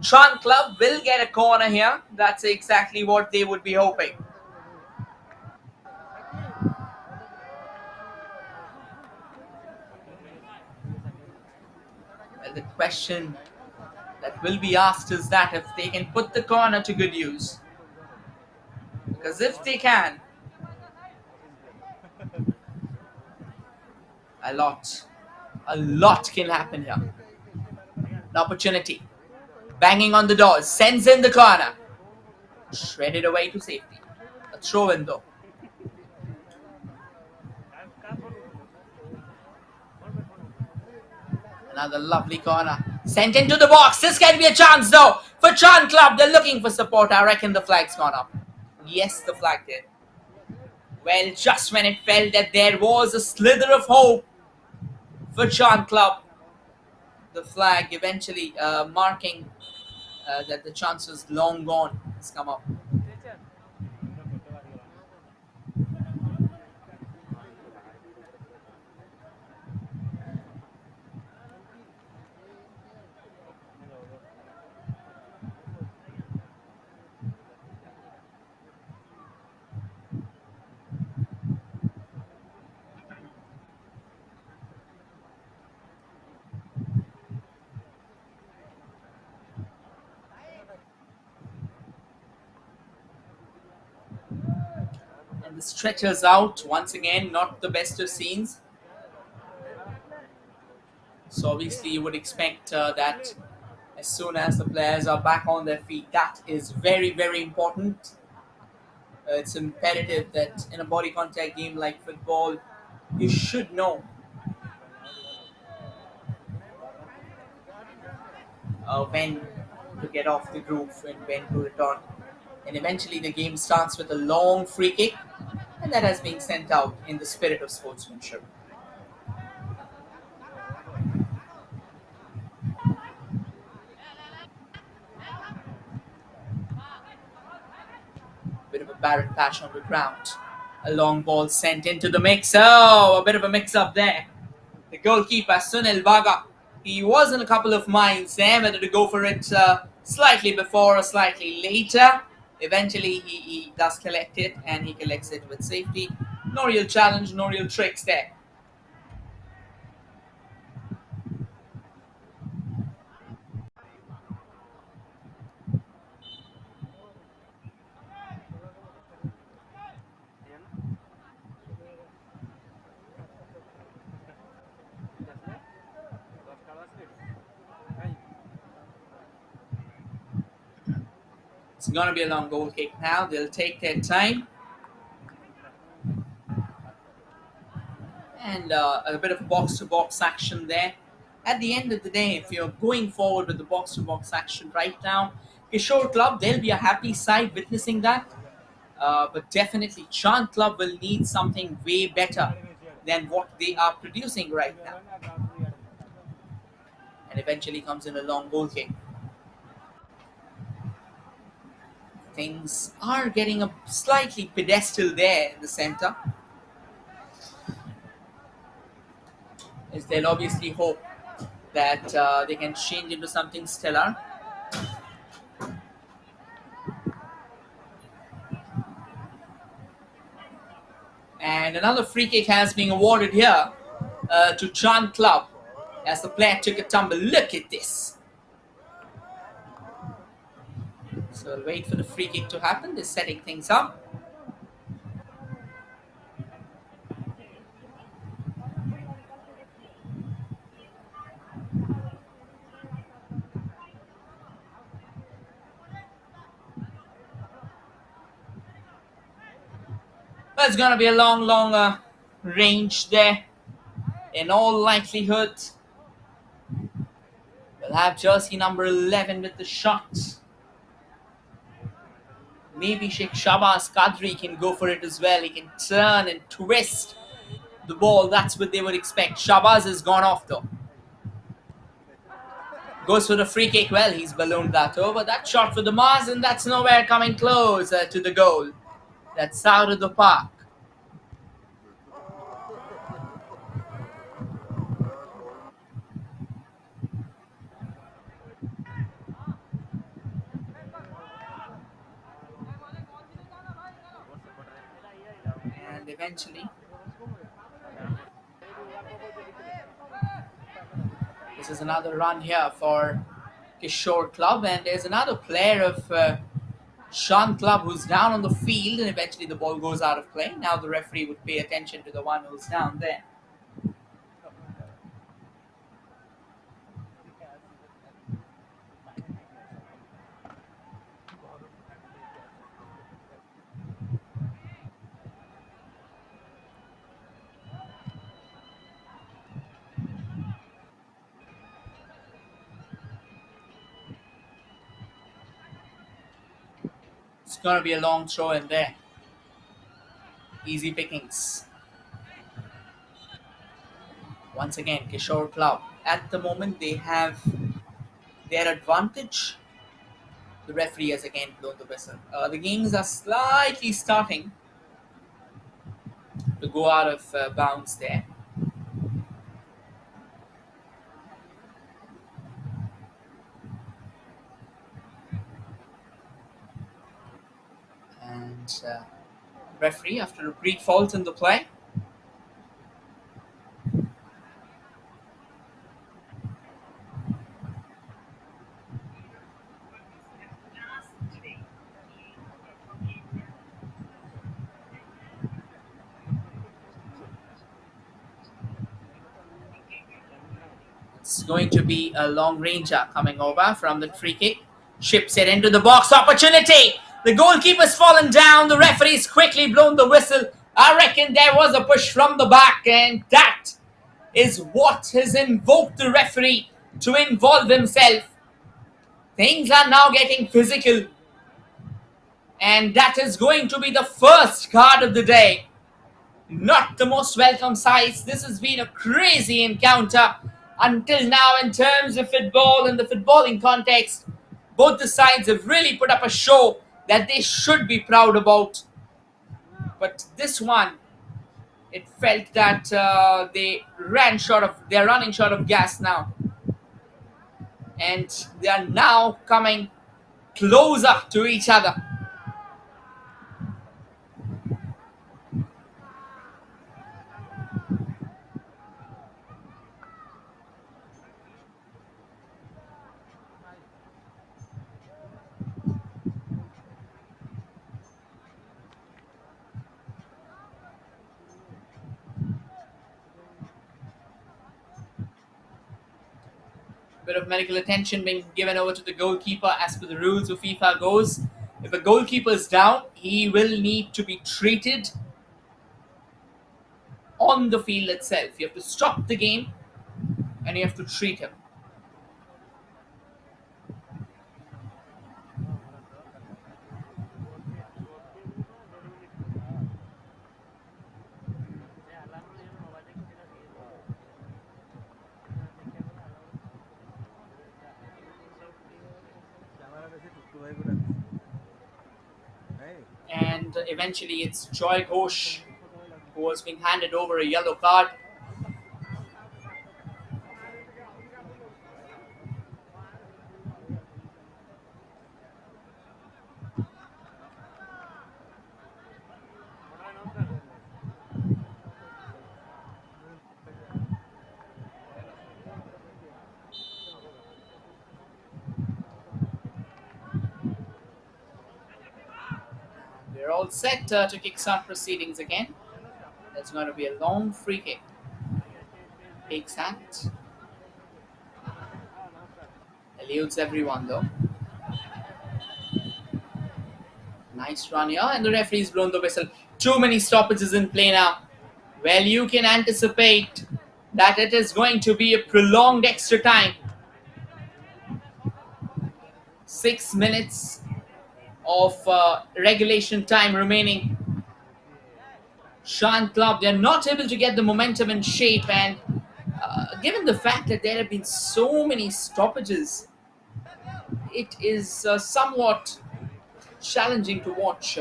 Chand Club will get a corner here. That's exactly what they would be hoping. Well, the question that will be asked is that if they can put the corner to good use. Because if they can, a lot can happen here. An opportunity. Banging on the doors. Sends in the corner. Shredded away to safety. A throw in though. Another lovely corner. Sent into the box. This can be a chance though. For Chand Club, they're looking for support. I reckon the flag's gone up. Yes, the flag did. Well, just when it felt that there was a slither of hope for Chand Club, the flag eventually marking that the chance was long gone has come up. And the stretchers out once again, not the best of scenes. So obviously you would expect that as soon as the players are back on their feet, that is very, very important. It's imperative that in a body contact game like football, you should know when to get off the groove and when to return. And eventually the game starts with a long free kick, and that has been sent out in the spirit of sportsmanship. Bit of a Barrett patch on the ground. A long ball sent into the mix. Oh, a bit of a mix-up there. The goalkeeper, Sunil Baga, he was in a couple of minds there whether to go for it slightly before or slightly later. Eventually, he does collect it, and he collects it with safety. No real challenge, no real tricks there. It's going to be a long goal kick now. They'll take their time. And a bit of box-to-box action there. At the end of the day, if you're going forward with the box to box action right now, Kishore Club, they'll be a happy side witnessing that. But definitely, Chand Club will need something way better than what they are producing right now. And eventually comes in a long goal kick. Things are getting a slightly pedestal there in the center, as they'll obviously hope that they can change into something stellar. And another free kick has been awarded here to Chand Club as the player took a tumble. Look at this. So we'll wait for the free kick to happen. They're setting things up. Well, it's going to be a long range there. In all likelihood, we'll have jersey number 11 with the shot. Maybe Sheikh Shabazz Qadri can go for it as well. He can turn and twist the ball. That's what they would expect. Shabazz has gone off though. Goes for the free kick. Well, he's ballooned that over. That shot for the Mars, and that's nowhere coming close to the goal. That's out of the park. And eventually, this is another run here for Kishore Club, and there's another player of Shan Club who's down on the field, and eventually the ball goes out of play. Now the referee would pay attention to the one who's down there. It's going to be a long throw in there. Easy pickings. Once again, Kishore Club. At the moment, they have their advantage. The referee has again blown the whistle. The games are slightly starting to go out of bounds there. And referee, after a brief fault in the play, it's going to be a long ranger coming over from the free kick. Chips it into the box. Opportunity. The goalkeeper's fallen down. The referee's quickly blown the whistle. I reckon there was a push from the back, and that is what has invoked the referee to involve himself. Things are now getting physical, and that is going to be the first card of the day. Not the most welcome sights. This has been a crazy encounter until now in terms of football and the footballing context. Both the sides have really put up a show that they should be proud about. But this one, it felt that they're running short of gas now. And they are now coming closer to each other. Bit of medical attention being given over to the goalkeeper as per the rules of FIFA goes. If a goalkeeper is down, he will need to be treated on the field itself. You have to stop the game and you have to treat him. And eventually it's Joy Ghosh who was being handed over a yellow card. We're all set to kickstart proceedings again. There's going to be a long free kick. Takes that. Eludes everyone though. Nice run here, and the referee's blown the whistle. Too many stoppages in play now. Well, you can anticipate that it is going to be a prolonged extra time. 6 minutes of regulation time remaining. Chand Club, they're not able to get the momentum in shape, and given the fact that there have been so many stoppages, it is somewhat challenging to watch.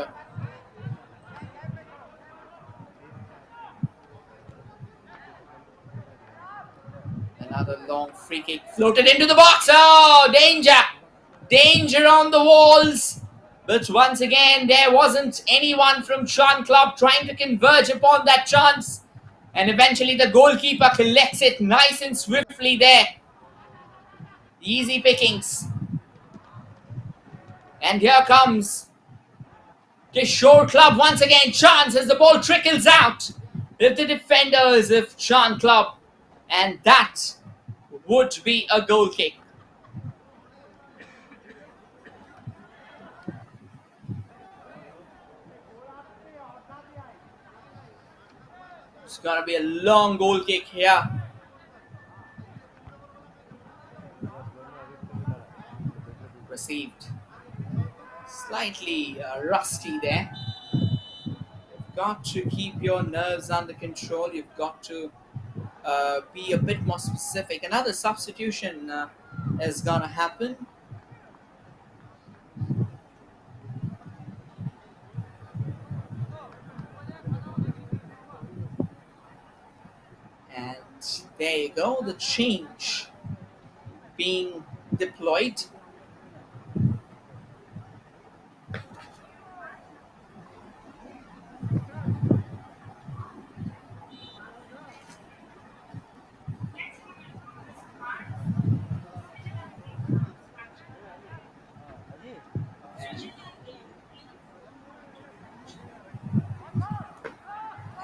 Another long free kick floated into the box. Oh, danger! Danger on the walls. But once again, there wasn't anyone from Chand Club trying to converge upon that chance. And eventually the goalkeeper collects it nice and swiftly there. Easy pickings. And here comes KISHORE Club once again. Chance as the ball trickles out with the defenders of Chand Club. And that would be a goal kick. It's going to be a long goal kick here. Received. Slightly rusty there. You've got to keep your nerves under control. You've got to be a bit more specific. Another substitution is going to happen. And there you go, the change being deployed.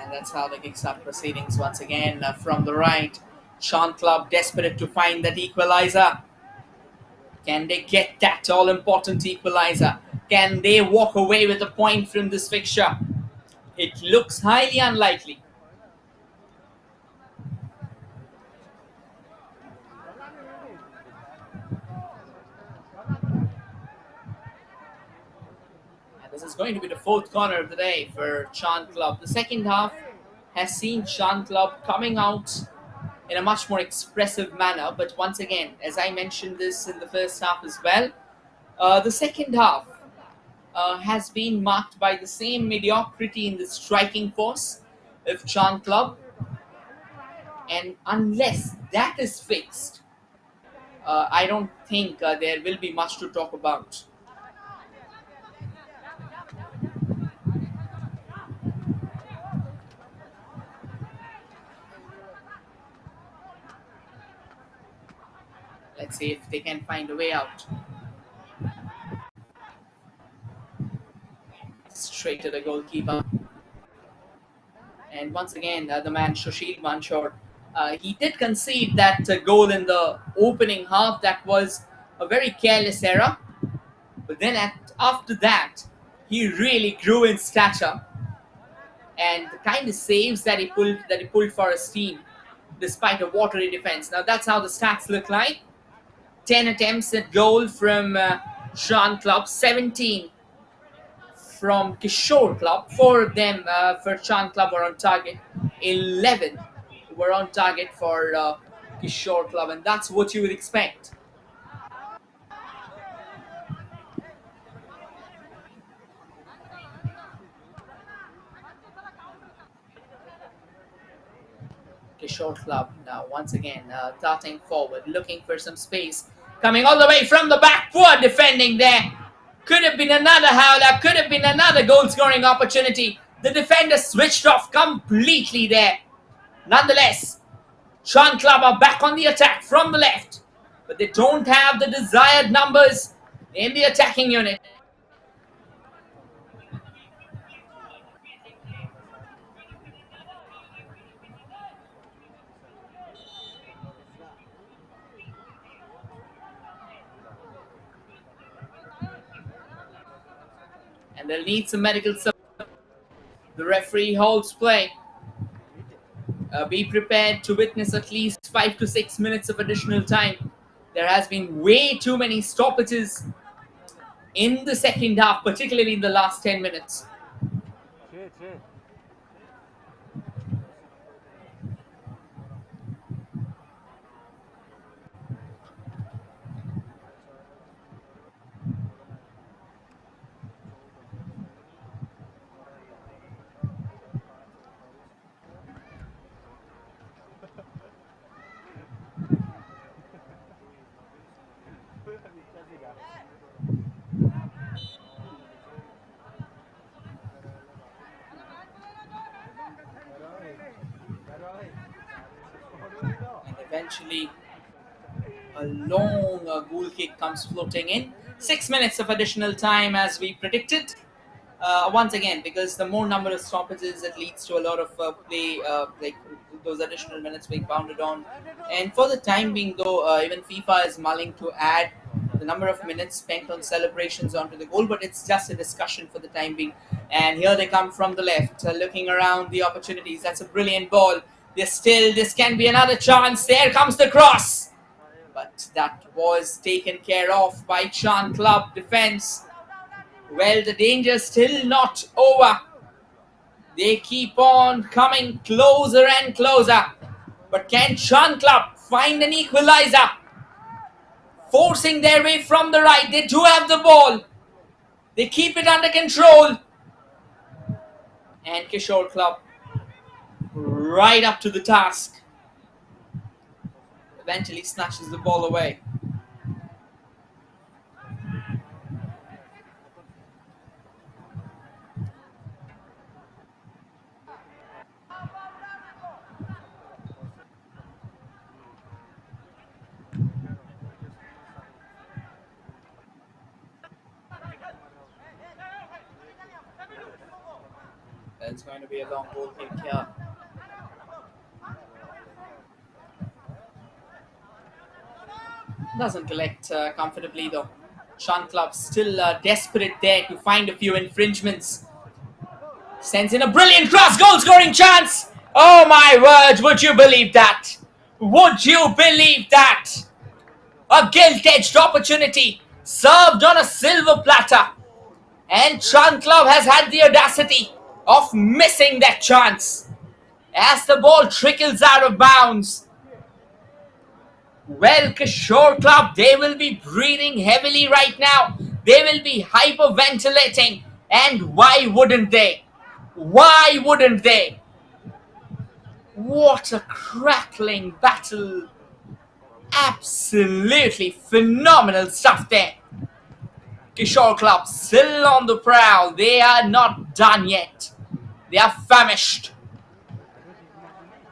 And that's how the kickstart proceedings once again from the right. Chand Club desperate to find that equalizer. Can they get that all-important equalizer? Can they walk away with a point from this fixture? It looks highly unlikely. And this is going to be the fourth corner of the day for Chand Club. The second half has seen Chand Club coming out in a much more expressive manner. But once again, as I mentioned this in the first half as well, the second half has been marked by the same mediocrity in the striking force of Chand Club. And unless that is fixed, I don't think there will be much to talk about. Let's see if they can find a way out. Straight to the goalkeeper. And once again, the man Sushil Manchor, he did concede that goal in the opening half. That was a very careless error. But then after that, he really grew in stature. And the kind of saves that he pulled for his team despite a watery defense. Now that's how the stats look like. 10 attempts at goal from Chand Club, 17 from Kishore Club. 4 of them for Chand Club were on target. 11 were on target for Kishore Club, and that's what you would expect. Kishore Club now once again darting forward, looking for some space. Coming all the way from the back, poor defending there. Could have been another howler, could have been another goal scoring opportunity. The defender switched off completely there. Nonetheless, Chand Club are back on the attack from the left, but they don't have the desired numbers in the attacking unit. And they'll need some medical support. The referee holds play. Be prepared to witness at least 5 to 6 minutes of additional time. There has been way too many stoppages in the second half, particularly in the last 10 minutes. And eventually, a long goal kick comes floating in. 6 minutes of additional time as we predicted. Once again, because the more number of stoppages, it leads to a lot of play, like those additional minutes being bounded on. And for the time being, though, even FIFA is mulling to add the number of minutes spent on celebrations onto the goal, but it's just a discussion for the time being. And here they come from the left, looking around the opportunities. That's a brilliant ball. This can be another chance. There comes the cross. But that was taken care of by Chand Club defense. Well, the danger's still not over. They keep on coming closer and closer. But can Chand Club find an equalizer? Forcing their way from the right. They do have the ball. They keep it under control. And Kishore Club right up to the task. Eventually snatches the ball away. It's going to be a long goal kick here. Doesn't collect comfortably though. Chand Club still desperate there to find a few infringements. Sends in a brilliant cross, goal scoring chance. Oh my word, would you believe that? Would you believe that? A gilt-edged opportunity served on a silver platter. And Chand Club has had the audacity of missing that chance as the ball trickles out of bounds. Well, Kishore Club, they will be breathing heavily right now. They will be hyperventilating. And why wouldn't they? Why wouldn't they? What a crackling battle. Absolutely phenomenal stuff there. Kishore Club still on the prowl. They are not done yet. They are famished.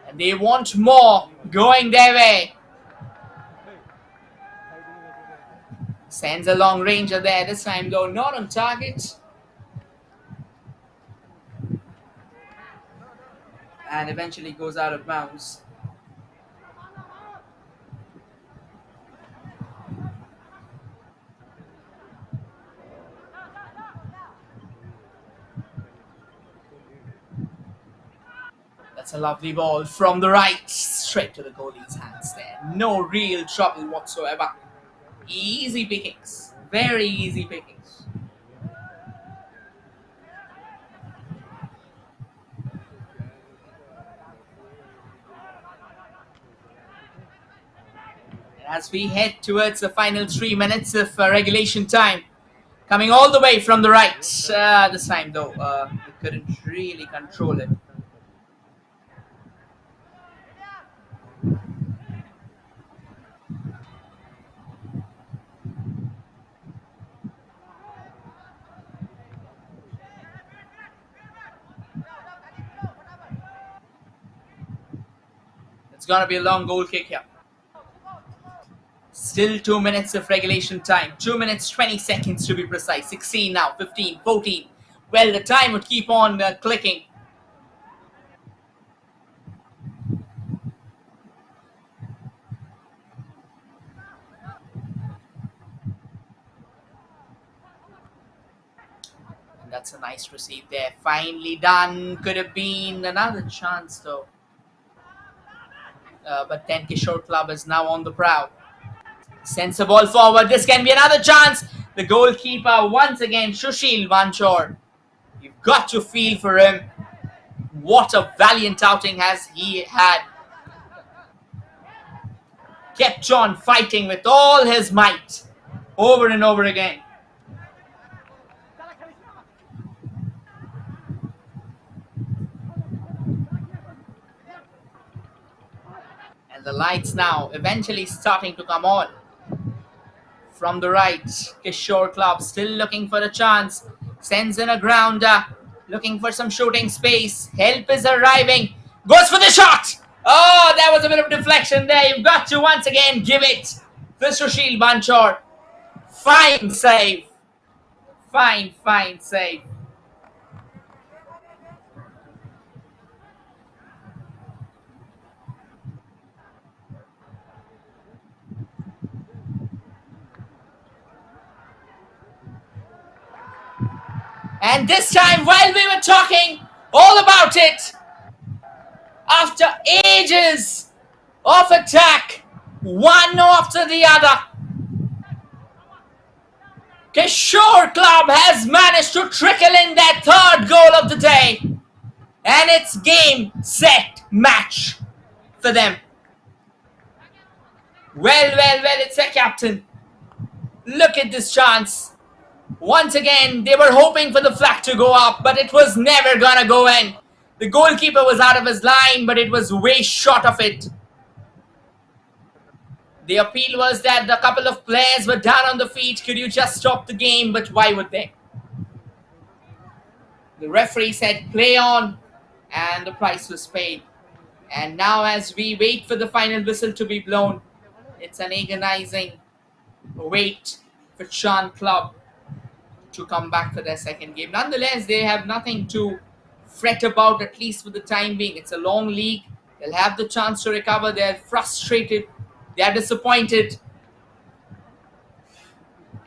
And they want more going their way. Sends a long ranger there. This time though, not on target. And eventually goes out of bounds. That's a lovely ball from the right. straight to the goalie's hands there. No real trouble whatsoever. Easy pickings. Very easy pickings. As we head towards the final 3 minutes of regulation time, coming all the way from the right. This time, though, we couldn't really control it. It's going to be a long goal kick here. Still 2 minutes of regulation time. 2 minutes, 20 seconds to be precise. 16 now, 15, 14. Well, the time would keep on clicking. That's a nice receive there. Finally done. Could have been another chance though. But then Kishore Club is now on the prowl. Sends the ball forward. This can be another chance. The goalkeeper once again, Sushil Vanchor. You've got to feel for him. What a valiant outing has he had. Kept on fighting with all his might. Over and over again. And the lights now eventually starting to come on. From the right, Kishore Club still looking for a chance. Sends in a grounder. Looking for some shooting space. Help is arriving. Goes for the shot! Oh, that was a bit of deflection there. You've got to once again give it. This Sushil Banchor. Fine save. Fine save. And this time, while we were talking all about it, after ages of attack, one after the other, Kishore Club has managed to trickle in their third goal of the day. And it's game, set, match for them. Well, it's a captain. Look at this chance. Once again, they were hoping for the flag to go up, but it was never gonna go in. The goalkeeper was out of his line, but it was way short of it. The appeal was that a couple of players were down on the feet. Could you just stop the game? But why would they? The referee said play on, and the price was paid. And now as we wait for the final whistle to be blown, it's an agonizing wait for CHAND Club to come back for their second game. Nonetheless, they have nothing to fret about, at least for the time being. It's a long league. They'll have the chance to recover. They're frustrated. They're disappointed.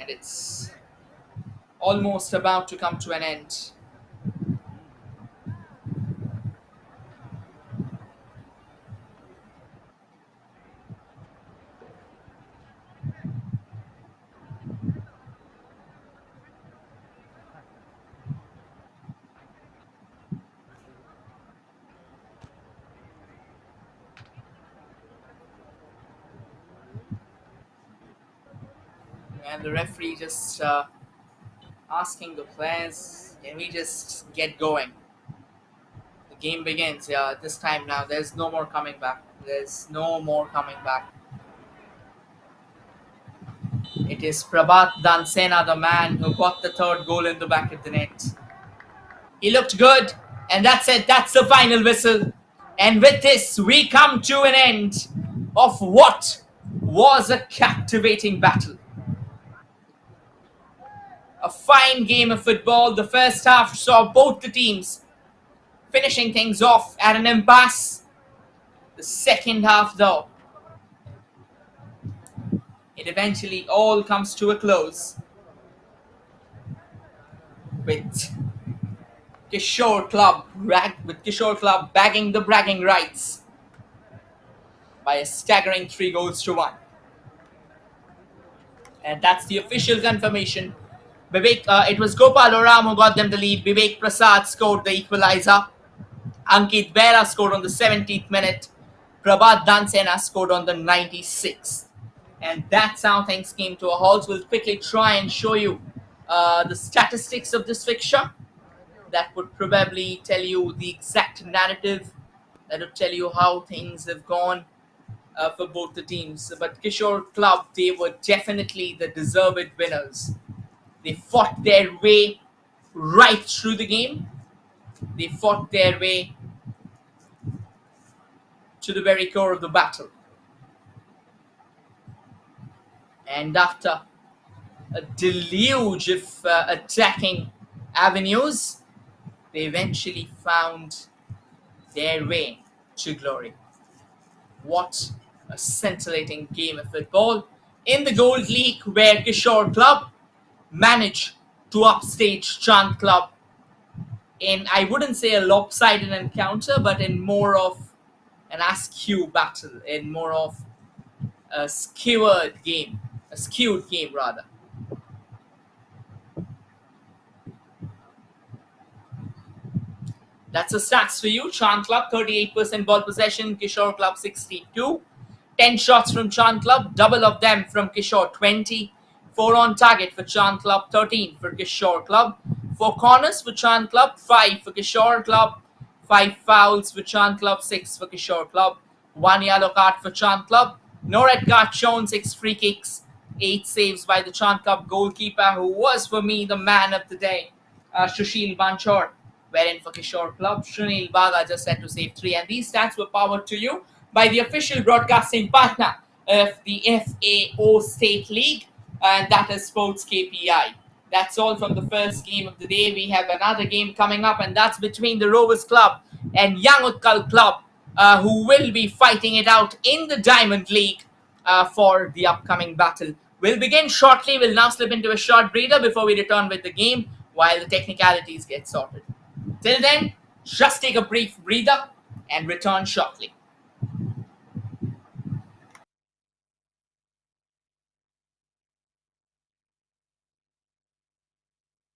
And it's almost about to come to an end. And the referee just asking the players, can we just get going? The game begins. Yeah, this time now, there's no more coming back. There's no more coming back. It is Prabhat Dansena, the man who got the third goal in the back of the net. He looked good, and that's it. That's the final whistle. And with this, we come to an end of what was a captivating battle. A fine game of football. The first half saw both the teams finishing things off at an impasse. The second half, though, it eventually all comes to a close with Kishore Club bagging the bragging rights. by a staggering 3 goals to 1. And that's the official confirmation. It was Gopal Oram who got them the lead. Vivek Prasad scored the equalizer. Ankit Bera scored on the 17th minute. Prabhat Dansena scored on the 96th. And that's how things came to a halt. We'll quickly try and show you the statistics of this fixture. That would probably tell you the exact narrative. That would tell you how things have gone for both the teams. But Kishore Club, they were definitely the deserved winners. They fought their way right through the game. They fought their way to the very core of the battle. And after a deluge of attacking avenues, they eventually found their way to glory. What a scintillating game of football in the Gold League, where Kishore Club managed to upstage Chand Club in, I wouldn't say a lopsided encounter, but in more of an askew battle, in more of a skewed game rather. That's the stats for you. Chand Club 38% ball possession, Kishore Club 62. 10 shots from Chand Club, double of them from Kishore 20. 4 on target for Chand Club, 13 for Kishore Club. 4 corners for Chand Club, 5 for Kishore Club. 5 fouls for Chand Club, 6 for Kishore Club. 1 yellow card for Chand Club. No red card shown, 6 free kicks. 8 saves by the Chand Club goalkeeper, who was for me the man of the day, Sushil Banchor. Wherein for Kishore Club, Srinil Baga just had to save 3. And these stats were powered to you by the official broadcasting partner of the FAO State League, and that is Sports KPI. That's all from the first game of the day. We have another game coming up, and that's between the Rovers Club and Young Utkal Club, who will be fighting it out in the Diamond League for the upcoming battle. We'll begin shortly. We'll now slip into a short breather before we return with the game while the technicalities get sorted. Till then, just take a brief breather and return shortly.